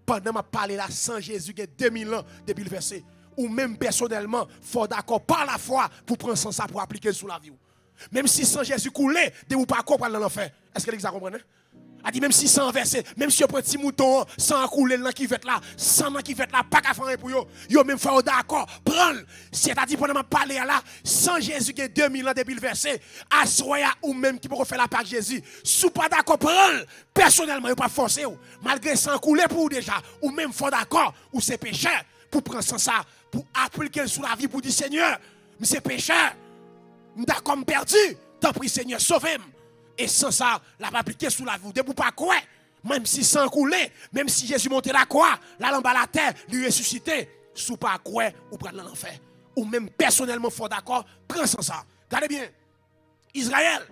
Pendant m'a parlé là sans Jésus qui 2000 ans depuis le verset. Ou même personnellement, faut d'accord par la foi pour prendre sans ça pour appliquer sous la vie. Même si sans Jésus coulé, de vous pas comprendre dans l'enfer. Est-ce que vous comprenez? A dit même si sans verset, même si vous prenez petit mouton, sans couler dans qui fait là, sans dans qui fait là, pas qu'à faire pour yo. Yo même faut d'accord, prendre. C'est-à-dire pendant m'a parlé là, sans Jésus qui 2000 ans depuis le verset, assoya ou même qui peut faire la part de Jésus. Sous pas d'accord prendre, personnellement, yo pas forcer malgré sans couler pour vous déjà, ou même faut d'accord, ou c'est péché pour prendre sans ça, pour appliquer sous la vie pour dire Seigneur, mais c'est péché. D'accord, perdu, tant pis Seigneur, sauvez-moi. Et sans ça, la pas appliquer sous la vie. De vous pas quoi, même si sans couler, même si Jésus montait la croix, la lampe à la terre, lui ressuscité, sous pas quoi, ou prendre l'enfer. Ou même personnellement, faut d'accord, prends sans ça. Regardez bien, Israël,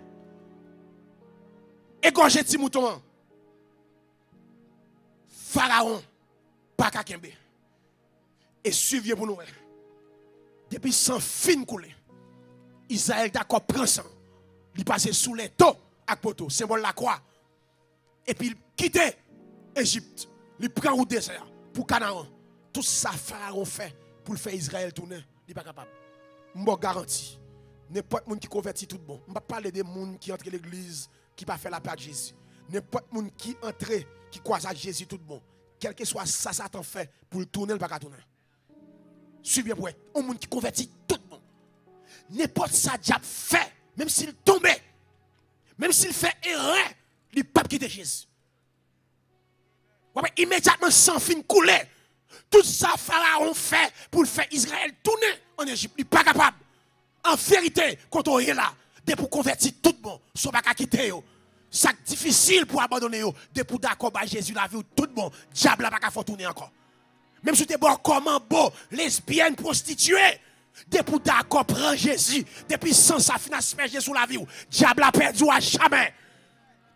égorgé petit mouton, Pharaon, pas kakembe. Et suivez pour nous. Depuis sans fin coulé, Israël d'accord prend sang. Il passe sous les taux avec poteau, symbole la croix. Et puis il quitte Égypte. Il prend route désert pour Canaan. Tout ça Pharaon fait pour le faire Israël tourner. Il n'est pas capable. Je vous garantis. N'importe qui convertit tout bon. Je ne vais pas parler des gens qui entrent l'église, qui ne pas faire la paix de Jésus. N'importe qui entre, qui croise à Jésus tout bon. Quel que soit ça, Satan fait pour le tourner, il ne va pas tourner. Suivez pour un monde qui convertit tout bon. N'importe ça diable fait, même s'il tombait, même s'il fait erreur, il ne peut pas quitter Jésus. Immédiatement, sans fin couler, tout ça Pharaon fait pour le faire Israël tourner en Égypte. Il n'est pas capable. En vérité, quand on est là, de pour convertir tout le monde, ne pas quitter. C'est difficile pour abandonner. De pour d'accord avec Jésus, la vie, tout le monde, diable n'a pas qu'à tourner encore. Même si tu es bon, comment beau, lesbienne, prostituée. Depuis d'accord, prends Jésus. Depuis sans ça, finance Jésus la vie. Diable a perdu à jamais.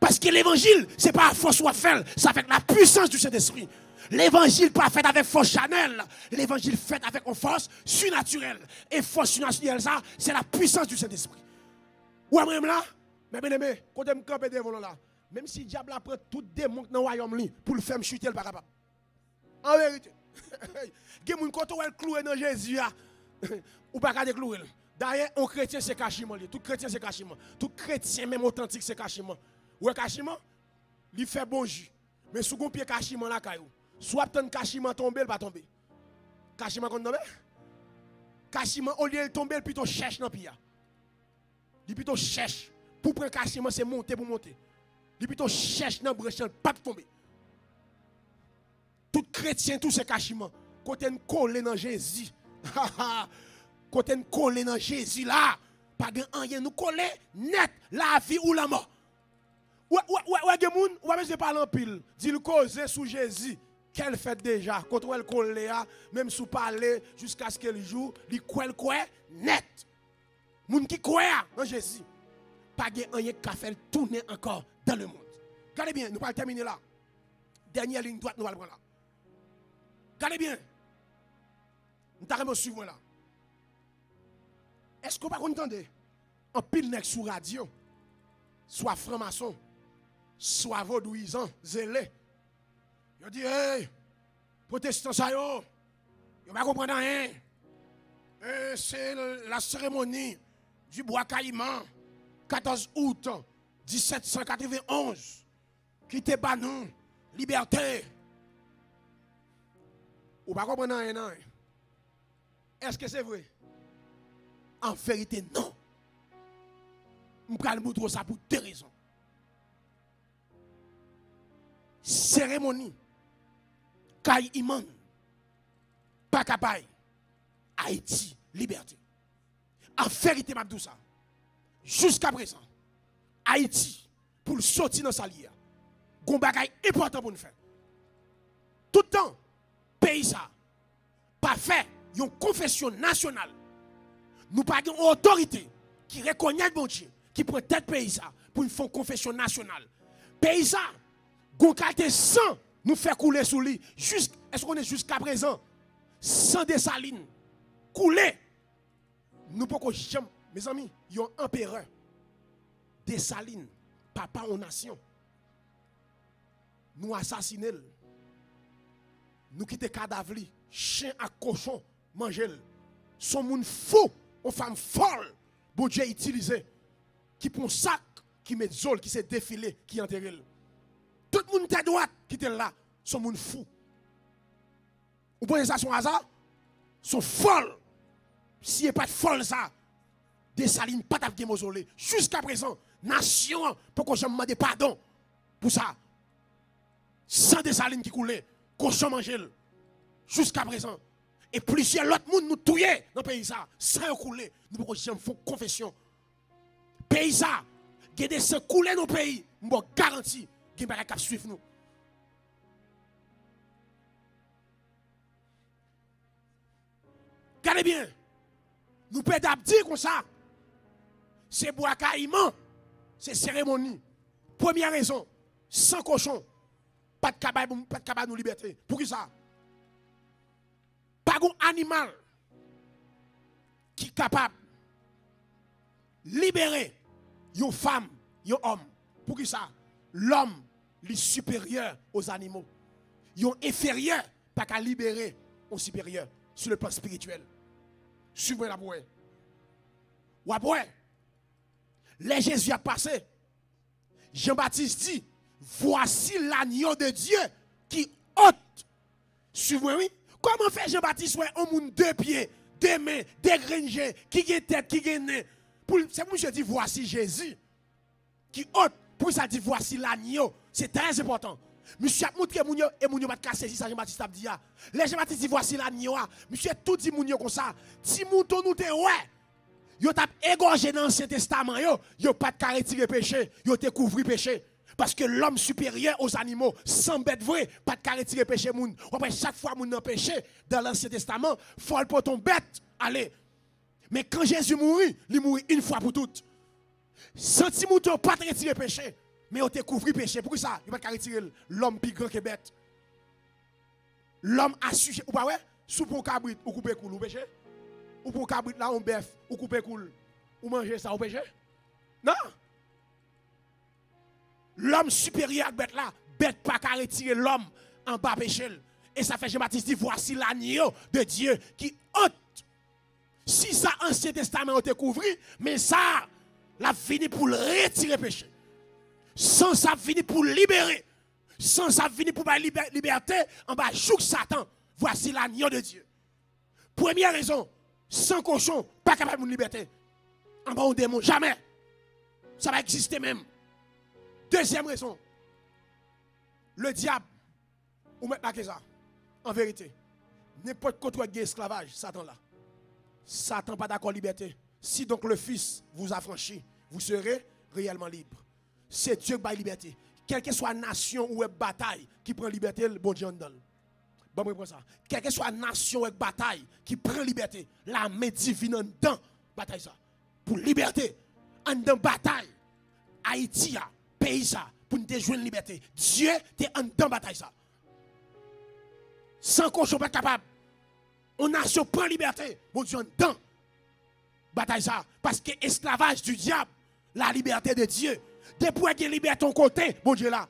Parce que l'évangile, ce n'est pas à force ou à faire, c'est avec la puissance du Saint-Esprit. L'évangile pas fait avec force Chanel. L'évangile fait avec une force surnaturelle. Et force surnaturelle, ça, c'est la puissance du Saint-Esprit. Ou même là, mais bien aimé, quand je me campe devant là, Même si le diable prend tout démon dans le royaume pour le faire chuter, il n'est pas capable. En vérité. Il y a des gens qui ont cloué dans Jésus. Ou pas capable de clouer. D'ailleurs, un chrétien c'est cachement. Tout chrétien c'est cachement. Tout chrétien même authentique c'est cachement. Ou cachement, il fait bon jus. Mais sous un pied cachement là, soit un cachement tomber, il va tomber. Cachement qu'on tombe. Cachement au lieu de tomber, il plutôt cherche dans le pied. Il plutôt cherche. Pour prendre cachement, c'est monter pour monter. Il plutôt cherche dans le brèche, pas tomber. Tout chrétien, tout ce cachement, quand on collé dans Jésus, quand on collé dans Jésus là, pas de rien nous coller net la vie ou la mort. Ouais, je parle en pile, dit le causer sous Jésus. Qu'elle fait déjà, quand elle colle même sous parler jusqu'à ce qu'elle joue, il quoi net. Moun qui croit en Jésus, pas de rien qui fait tourner encore dans le monde. Regardez bien, nous allons terminer là. Dernière ligne droite, nous allons prendre là. Regardez bien. Nous allons suivre là. Est-ce que vous ne entendez pas? En pile nèg sur radio, soit franc-maçon, soit vaudouisant, zélé. Ils disent, hey, protestants, ça yo, ils ne vont pas comprendre rien. C'est la cérémonie du bois caïman, 14 août 1791, qui te bat nous, liberté. Ou pas comprendre rien, non? Est-ce que c'est vrai? En vérité, non. Je vais vous montrer ça pour deux raisons. Cérémonie, Caïman, Pakapaï, Haïti, liberté. En vérité, je dis ça. Jusqu'à présent, Haïti, pour le sortir dans sa lière, il y a un bagage important pour nous faire. Tout le temps, pays ça, pas fait une confession nationale. Nous pas une autorité qui reconnaît bon Dieu, qui prend tête pays ça pour une confession nationale. Pays ça, gon qualité sang nous fait couler sous lui. Est-ce qu'on est jusqu'à présent sans Dessalines couler? Nous pouvons jamais, mes amis, il y a un empereur Dessalines, papa en nation. Nous assassinons. Nous quittons cadavre, chien à cochon, manger. Son monde fou, une femme folle, bon Dieu utilisé, qui prend sac, qui met zol, qui s'est défilé, qui enterre. Tout le monde est droite qui était là, son monde fou. Vous pensez ça son hasard? Son folle. Si n'est pas folle ça, Dessalines pas de mausolée. Jusqu'à présent, nation, pour que je me demande pardon pour ça. Sans Dessalines qui coulait, cochon manger. Jusqu'à présent. Et plusieurs autres monde nous tuer dans le pays ça, sans couler. Nous pouvons jamais faire confession. Pays ça, il y a des sangs couler dans le pays, nous garantis qu'il y a des gens qui suivent nous. Regardez bien, nous pouvons dire comme ça. C'est bois caïman, c'est cérémonie. Première raison, sans cochon, pas de cabane, nous liberté. Pour qui ça? Pas un animal qui est capable de libérer une femme, un homme. Pour qui ça? L'homme est supérieur aux animaux. Il est inférieur, pas qu'à libérer un supérieur sur le plan spirituel. Suivez la bouée. Ou après, les Jésus a passé. Jean-Baptiste dit, voici l'agneau de Dieu qui ôte. Suivez, oui. Comment fait Jean-Baptiste ouais, un monde deux pieds, deux mains, dégringé, qui a tête, qui a nez. C'est pour je dis voici Jésus qui ôte. Pour ça dit voici l'agneau. C'est très important. Monsieur a montré Mounio et Mounio va te casser si ça Jean-Baptiste a dit. Les Jean-Baptiste dit voici l'agneau. Monsieur tout dit Mounio comme ça. Si mouton nous te ouais. Yo t'a égorgé dans l'Ancien Testament yo pas de retirer péché, yo te couvrir péché. Parce que l'homme supérieur aux animaux, sans bête vrai, pas de retirer péché moun. Après chaque fois moun nan péché dans l'Ancien Testament, faut pour ton bête aller. Mais quand Jésus mourit, il mourit une fois pour toutes. Senti mouton pas de retirer péché, mais on te couvrir péché. Pourquoi ça? Il pas de retirer l'homme plus grand que bête. L'homme a sujet ou pas ouais, sous pour cabrit ou couper coule ou péché. Ou pour cabrit là on bœuf ou couper coule ou manger ça ou péché? Non. l'homme supérieur à bête là, bête pas qu'à retirer l'homme en bas péché. Et ça fait Jean-Baptiste dit, voici l'agneau de Dieu qui ôte. Si ça, Ancien Testament a été couvert, mais ça, la fini pour retirer péché. Sans ça, fini pour libérer. Sans ça, fini pour la liberté, en bas, joue Satan. Voici l'agneau de Dieu. Première raison, sans cochon, pas capable de liberté. En bas, on démon, jamais. Ça va exister même. Deuxième raison, le diable, ou mettre la ça, en vérité, n'importe quoi qui est esclavage, Satan là. Satan pas d'accord liberté. Si donc le Fils vous a franchi, vous serez réellement libre. C'est Dieu qui bat liberté. Quelle que soit nation ou bataille qui prend liberté, le bon Dieu en donne. Bon, moi, ça. Quelle que soit nation ou bataille qui prend liberté, la main divine en dedans, bataille ça. Pour liberté, en dedans bataille, Haïti, pays ça, pour nous déjouer la liberté. Dieu est en dedans bataille ça. Sans cochon pas capable. On nation prend liberté, bon Dieu en dedans. Bataille ça. Parce que esclavage du diable, la liberté de Dieu. Depuis qu'il libère ton côté, bon Dieu là.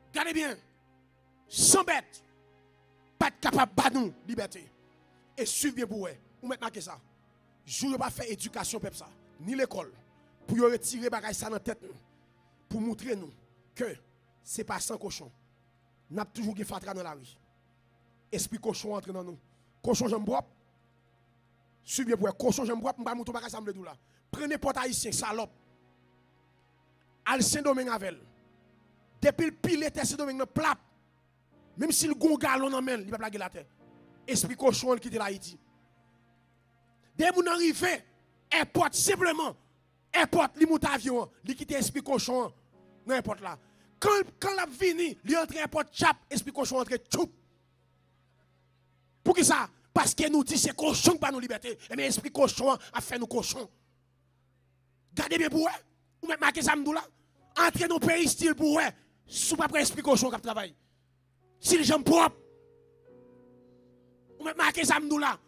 Regardez bien. Sans bête, pas capable de nous liberté. Et suivez bien pour vous. Ou maintenant que ça. Je ne vais pas faire éducation peuple ça, ni l'école, pour retirer bagay ça dans la tête nous, pour montrer nous que ce n'est pas sans cochon. Nous avons toujours des fatra dans la rue. Esprit cochon entre dans nous. Cochon j'aime boire. Suivez bien pour cochon j'aime boire, m'pa mouton bagay ça me là. Prenez porte haïtien salope. Al Saint-Domingue avec. Depuis le pile Saint-Domingue plat. Même si le gon galon en main, il va plaguer la terre. Esprit cochon qui quitte l'Haïti. Dès que vous arrivez, airport simplement, airport, li monte avion, li quitte esprit cochon, dans airport là. Quand la vini, li entre airport chap, esprit cochon entre choup. Pour qui ça? Parce que nous dit c'est cochon qui pas nous liberté. Et mais esprit cochon a fait nous cochons. Gardez bien pour vous. Ou même marquez ça là. Entrez dans le pays style pour vous. Sous pas esprit cochon qui travaille. Si les gens propres. Ou même marquez ça là.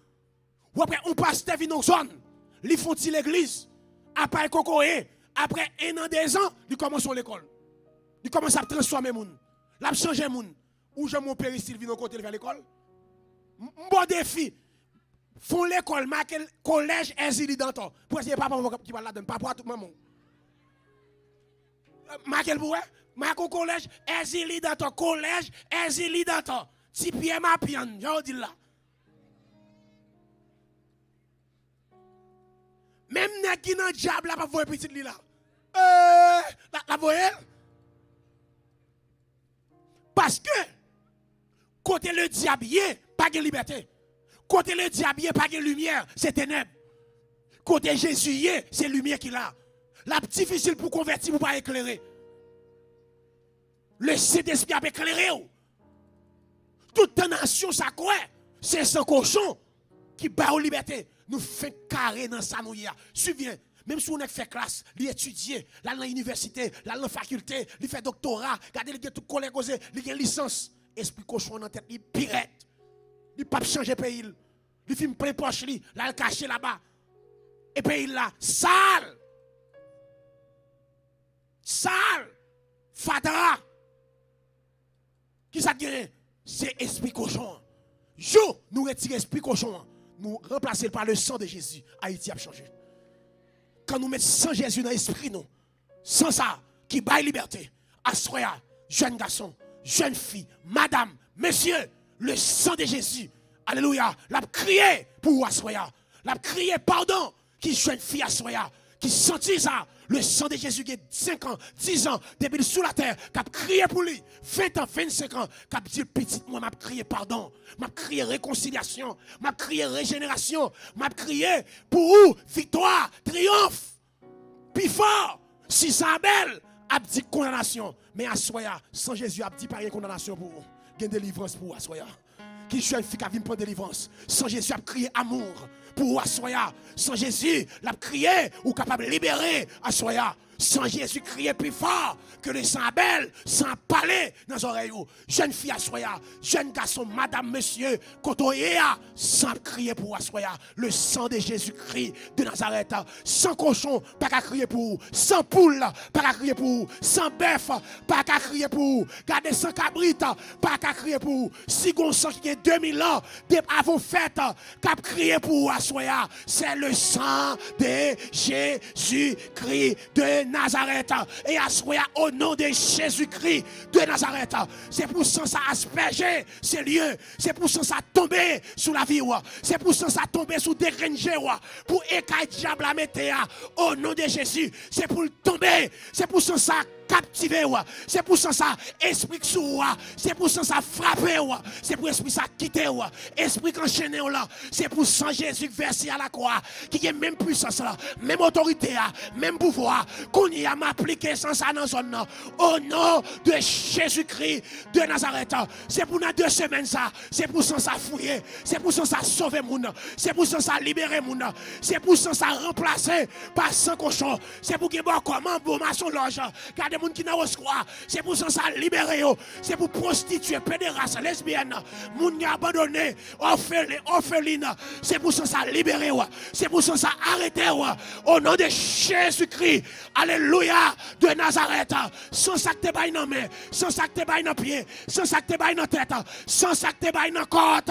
Ou après, on passe des dans zone, ils font l'église, après cocoé, après 1 an, 2 ans, ils commencent l'école. Ils commencent à transformer les gens. Ils ont changé les gens. Ou j'ai mon père ici, il vient côté vers l'école. Bon défi. Font l'école, marquent le collège Ezili Danton. Pour essayer papa qui parle là-dedans, papa tout maman. Marquez le bouet, marquez le collège Ezili Danton, collège Ezili Danton. Si Pierre ma pian, j'en dis là. Même qui dans le diable là, pas voir petit li là. La voyelle. Parce que, côté le diable, pas de liberté. Côté le diable, pas de lumière, c'est ténèbres. Côté Jésus, c'est lumière qu'il a. La difficile pour convertir, pour pas éclairer. Le Saint-Esprit a éclairé. Toute nation, ça quoi? C'est sans cochon qui bat aux libertés. Nous faisons carré dans ça nous hier. Suivez, même si on a fait classe, l'étudier, là dans l'université, là dans la faculté, il fait doctorat, regardez les tout collègues, il a licence. Esprit cochon dans tête, il pirate. Il pas changer pays. Il fait plein poche là il caché là-bas. Et pays là sale. Sale. Fadra. Qui ça gagne? C'est esprit cochon. Jo, nous retirons esprit cochon. Nous remplacer par le sang de Jésus. Haïti a changé. Quand nous mettons sang Jésus dans l'esprit, nous, sans ça, qui baille liberté, assoya, jeune garçon, jeune fille, madame, monsieur, le sang de Jésus, alléluia, l'a crié pour assoya, l'a crié pardon, qui jeune fille assoya, qui sentit ça, le sang de Jésus qui est 5 ans, 10 ans, depuis sous la terre, qui a crié pour lui, 20 ans, 25 ans, qui a dit petit, moi, m'a crié pardon, m'a crié réconciliation, m'a crié régénération, m'a crié pour victoire, triomphe, puis fort, si ça belle, a dit condamnation, mais Assoya, sans Jésus, a dit pas de condamnation pour vous, il y a une délivrance pour Assoya. Qui jeune fille qui a vu prendre délivrance. Sans Jésus, a crié amour pour Assoya. Sans Jésus, l'a crié ou capable de libérer Assoya. Sans Jésus crier plus fort que le sang Abel, sans parler dans les oreilles. Jeune fille à soya, jeune garçon, madame, monsieur, kotoyea, sans crier pour soya. Le sang de Jésus-Christ de Nazareth. Sans cochon, pas qu'à crier pour. Sans poule, pas qu'à crier pour. Sans bœuf, pas qu'à crier pour. Gardez sans cabrit, pas qu'à crier pour. Si on sent qu'il y a 2000 ans, avant fête, qu'à crier pour soya. C'est le sang de Jésus-Christ de Nazareth. Et assoya au nom de Jésus-Christ de Nazareth. C'est pour ça asperger ces lieux. C'est pour ça tomber sous la vie. C'est pour ça tomber sous des rangers. Pour écailler diable à mettre au nom de Jésus. C'est pour tomber. C'est pour ça captiver. C'est pour ça esprit sous. C'est pour ça frapper. C'est pour esprit ça quitter. Esprit enchaîné là. C'est pour ça Jésus versé à la croix. Qui a même puissance là. Même autorité. Même pouvoir. Qu'on y a m'appliqué sans ça dans zone. Au nom de Jésus-Christ de Nazareth. C'est pour dans 2 semaines ça. C'est pour ça fouiller. C'est pour ça sauver moun. C'est pour ça libérer moun. C'est pour ça remplacer par 100 cochons. C'est pour qu'il y ait comment bon maçon loge. Car des gens qui n'ont pas. C'est pour ça libérer. C'est pour prostituer, pédérasse, lesbienne. Moun qui abandonné, orpheline. C'est pour ça libérer. C'est pour ça arrêter. Au nom de Jésus-Christ. Alléluia de Nazareth. Sans ça que tu bailles dans main, sans ça que tu bailles dans pied, sans ça que tu bailles dans tête, sans ça que tu bailles dans corps,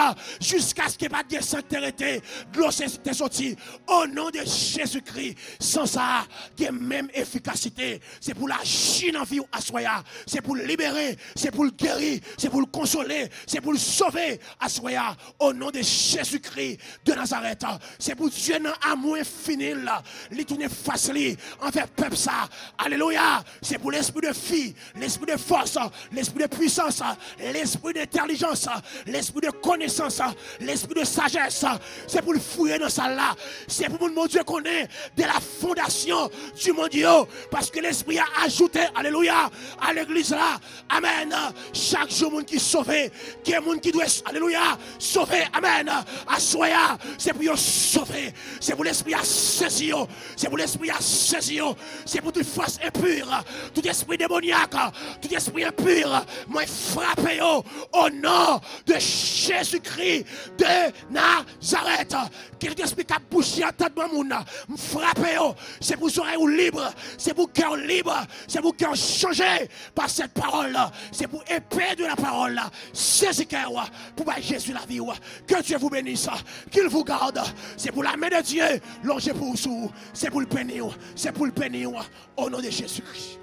jusqu'à ce qu'il n'y ait pas de sanctuarité, de l'eau t'est sorti. Au nom de Jésus-Christ, sans ça, il y a même efficacité. C'est pour la chine en vie à soya. C'est pour le libérer, c'est pour le guérir, c'est pour le consoler, c'est pour le sauver à soya. Au nom de Jésus-Christ de Nazareth. C'est pour Dieu dans amour infini là. Il tourne facile envers peuple ça. Alléluia. C'est pour l'esprit de fille, l'esprit de force, l'esprit de puissance, l'esprit d'intelligence, l'esprit de connaissance, l'esprit de sagesse. C'est pour le fouiller dans ça là. C'est pour mon Dieu qu'on est de la fondation du monde. Parce que l'esprit a ajouté, alléluia, à l'église là. Amen. Chaque jour, monde qui est sauvé, qui est monde qui doit, alléluia, sauver. Amen. À soya, c'est pour sauver. C'est pour l'esprit à saisir. C'est pour l'esprit à saisir. C'est pour toute force impure, tout esprit démoniaque, tout esprit impur. Moi, frappez au nom de Jésus-Christ de Nazareth. Quel esprit qui a bouché en tête de mon monde, frappez. C'est pour oreilles libres, c'est pour cœur libre, c'est pour cœur changé par cette parole. C'est pour épée de la parole. C'est cœur pour Jésus la vie. Que Dieu vous bénisse, qu'il vous garde. C'est pour la main de Dieu, longé pour vous. C'est pour le bénir, c'est pour le bénir au nom de Jésus-Christ.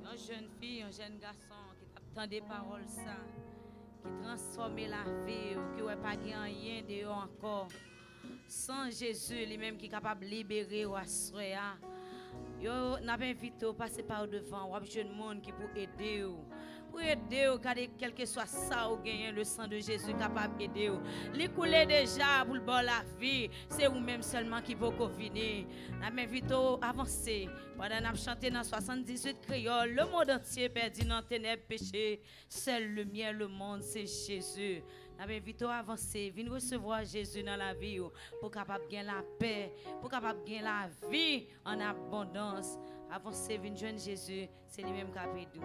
Une jeune fille, un jeune garçon qui attend des paroles ça, qui transforme la vie, qui n'a pas rien dehors encore. Sans Jésus, lui-même qui est capable de libérer ou assurer. Yo n'a pas invité à passer par devant, ou un jeune monde qui peut aider. Pour aider, quel que soit ça, ou gagner le sang de Jésus capable d'aider. Les couler déjà pour le bon la vie, c'est vous-même seulement qui peut venir. N'a pas invité à avancer. Pendant que nous chantons dans 78 créoles, le monde entier perdu dans ténèbres péché. Seule lumière, le monde, c'est Jésus. Nous invitons à avancer, venir recevoir Jésus dans la vie pour capable gagner la paix, pour capable gagner la vie en abondance. Avancer, venir joindre Jésus, c'est lui-même qui a fait tout.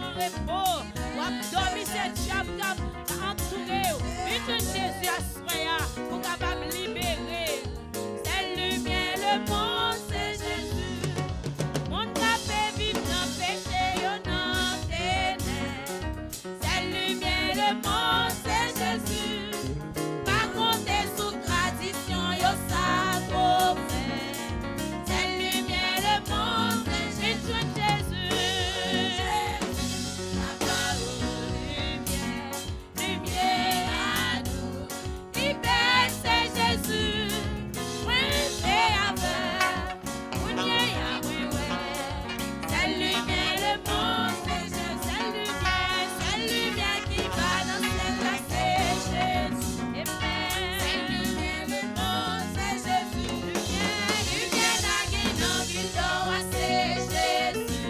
sans repos. Ou abdomen, c'est diable qui a entouré. Une Jésus à soya pour capable libérer. C'est lumière, le monde, c'est Jésus. Mon café vivre dans péché, yon dans ténèbres. C'est lumière, le monde, c'est Jésus. Pas compter sous tradition, yo ça fait. C'est lumière, le monde, c'est Jésus. La parole, lumière, lumière à nous. Libère, c'est Jésus. Oui, c'est aveugle. Oui, c'est lumière, le monde, c'est Jésus. C'est lumière qui va dans cette place, c'est Jésus. Amen. C'est lumière, le monde, c'est Jésus. Lumière d'aguer dans Vito, c'est Jésus.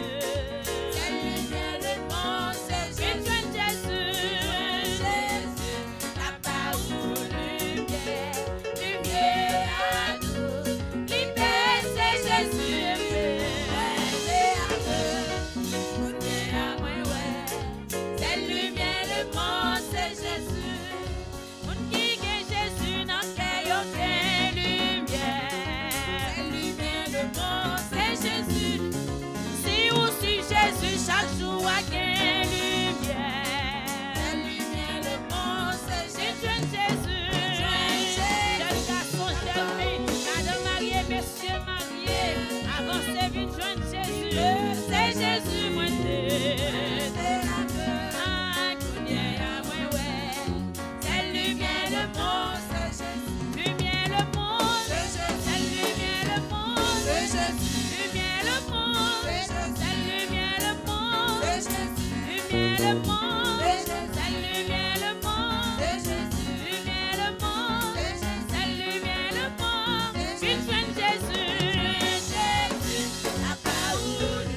C'est lumière, le monde, c'est Jésus. Jésus, la parole, lumière, lumière à nous. Libère, c'est Jésus. C'est lumière, le monde, c'est Jésus. Moun qui gagne Jésus dans cœur, yo gagne lumière. C'est lumière, le monde, c'est Jésus. Si ou si Jésus, chaque jour a gagne lumière. C'est lumière, le monde, c'est Jésus. Jeune garçon, jeune fille, madame mariée, messieurs mariés, avancez vite, jeune Jésus. C'est Jésus, moi, c'est lumière, le monde, c'est Jésus. Lumière, le monde, c'est Jésus. C'est lumière, le monde, c'est Jésus. Lumière, le monde, c'est Jésus. C'est lumière, le monde, c'est Jésus. Lumière, le monde, c'est Jésus. C'est lumière, le monde, c'est Jésus. Lumière, le monde, c'est Jésus. C'est lumière, le monde, c'est Jésus. Jésus, la parole,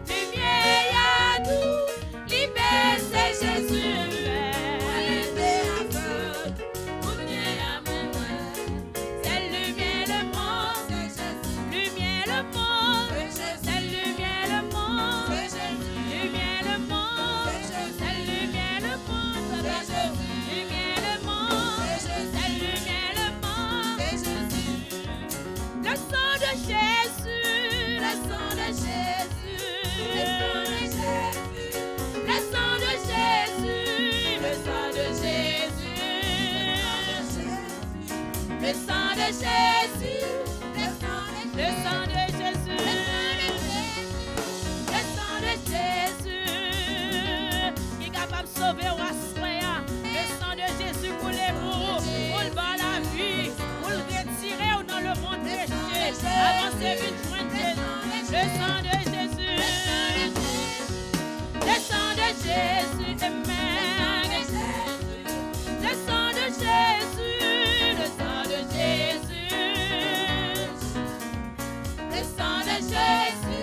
lumière à nous. Libère, c'est Jésus. C'est lumière, le monde, c'est Jésus. Lumière, le monde, c'est Jésus. C'est lumière, le monde, c'est Jésus. Lumière, le monde, c'est Jésus. C'est lumière, le monde, c'est Jésus. Lumière, le monde, c'est Jésus. C'est lumière, le monde, c'est Jésus. Le sang de Jésus, le sang de Jésus, le sang de Jésus, le sang de Jésus, le sang de Jésus, le sang de Jésus, le sang de Jésus, le sang de Jésus, qui est capable de sauver ou assoya. Le sang de Jésus pour les pour le bas la vie, pour le retirer dans le monde péché. Avancez vite, joindre Jésus. Le sang de Jésus, le sang de Jésus, amen. Le sang de Jésus, le sang de Jésus, le sang de Jésus, le sang de Jésus,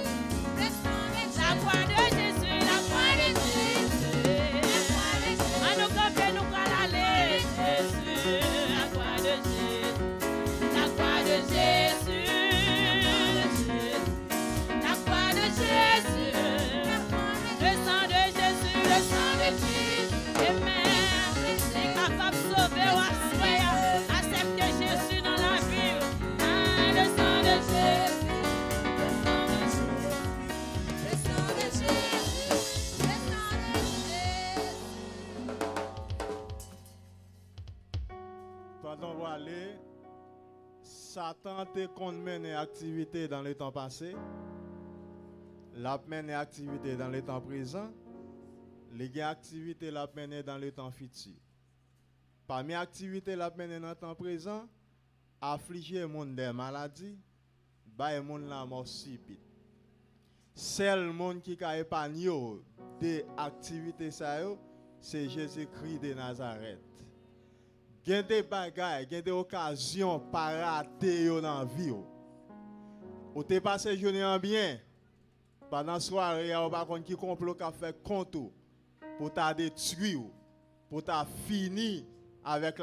la croix de Jésus, la croix de Jésus, à nous camper, nous aller, Jésus, la croix de Jésus, la croix de Jésus, la croix de Jésus, le sang de Jésus, le sang de Jésus, amen. C'est capable de sauver ou assoya. Acceptez Jésus dans la vie. Le sang de Jésus, le sang de Jésus, le sang de Jésus.
Pendant qu'on va aller, Satan te qu'on mène activité dans le temps passé, l'a mené activité dans le temps présent, les activités l'a mené dans le temps futur. Parmi les activités l'a mené dans le temps présent, affliger le monde des maladies, bah le monde la mort subite. Seul monde qui a épargné des activités ça yo, c'est Jésus-Christ de Nazareth. Gen des bagailles, gen des occasions par rater dans la vie. Ou te passé journée en bien. Pendant soirée, il y a pas qui complot qu'a fait compte pour t'a détruire, pour t'a fini avec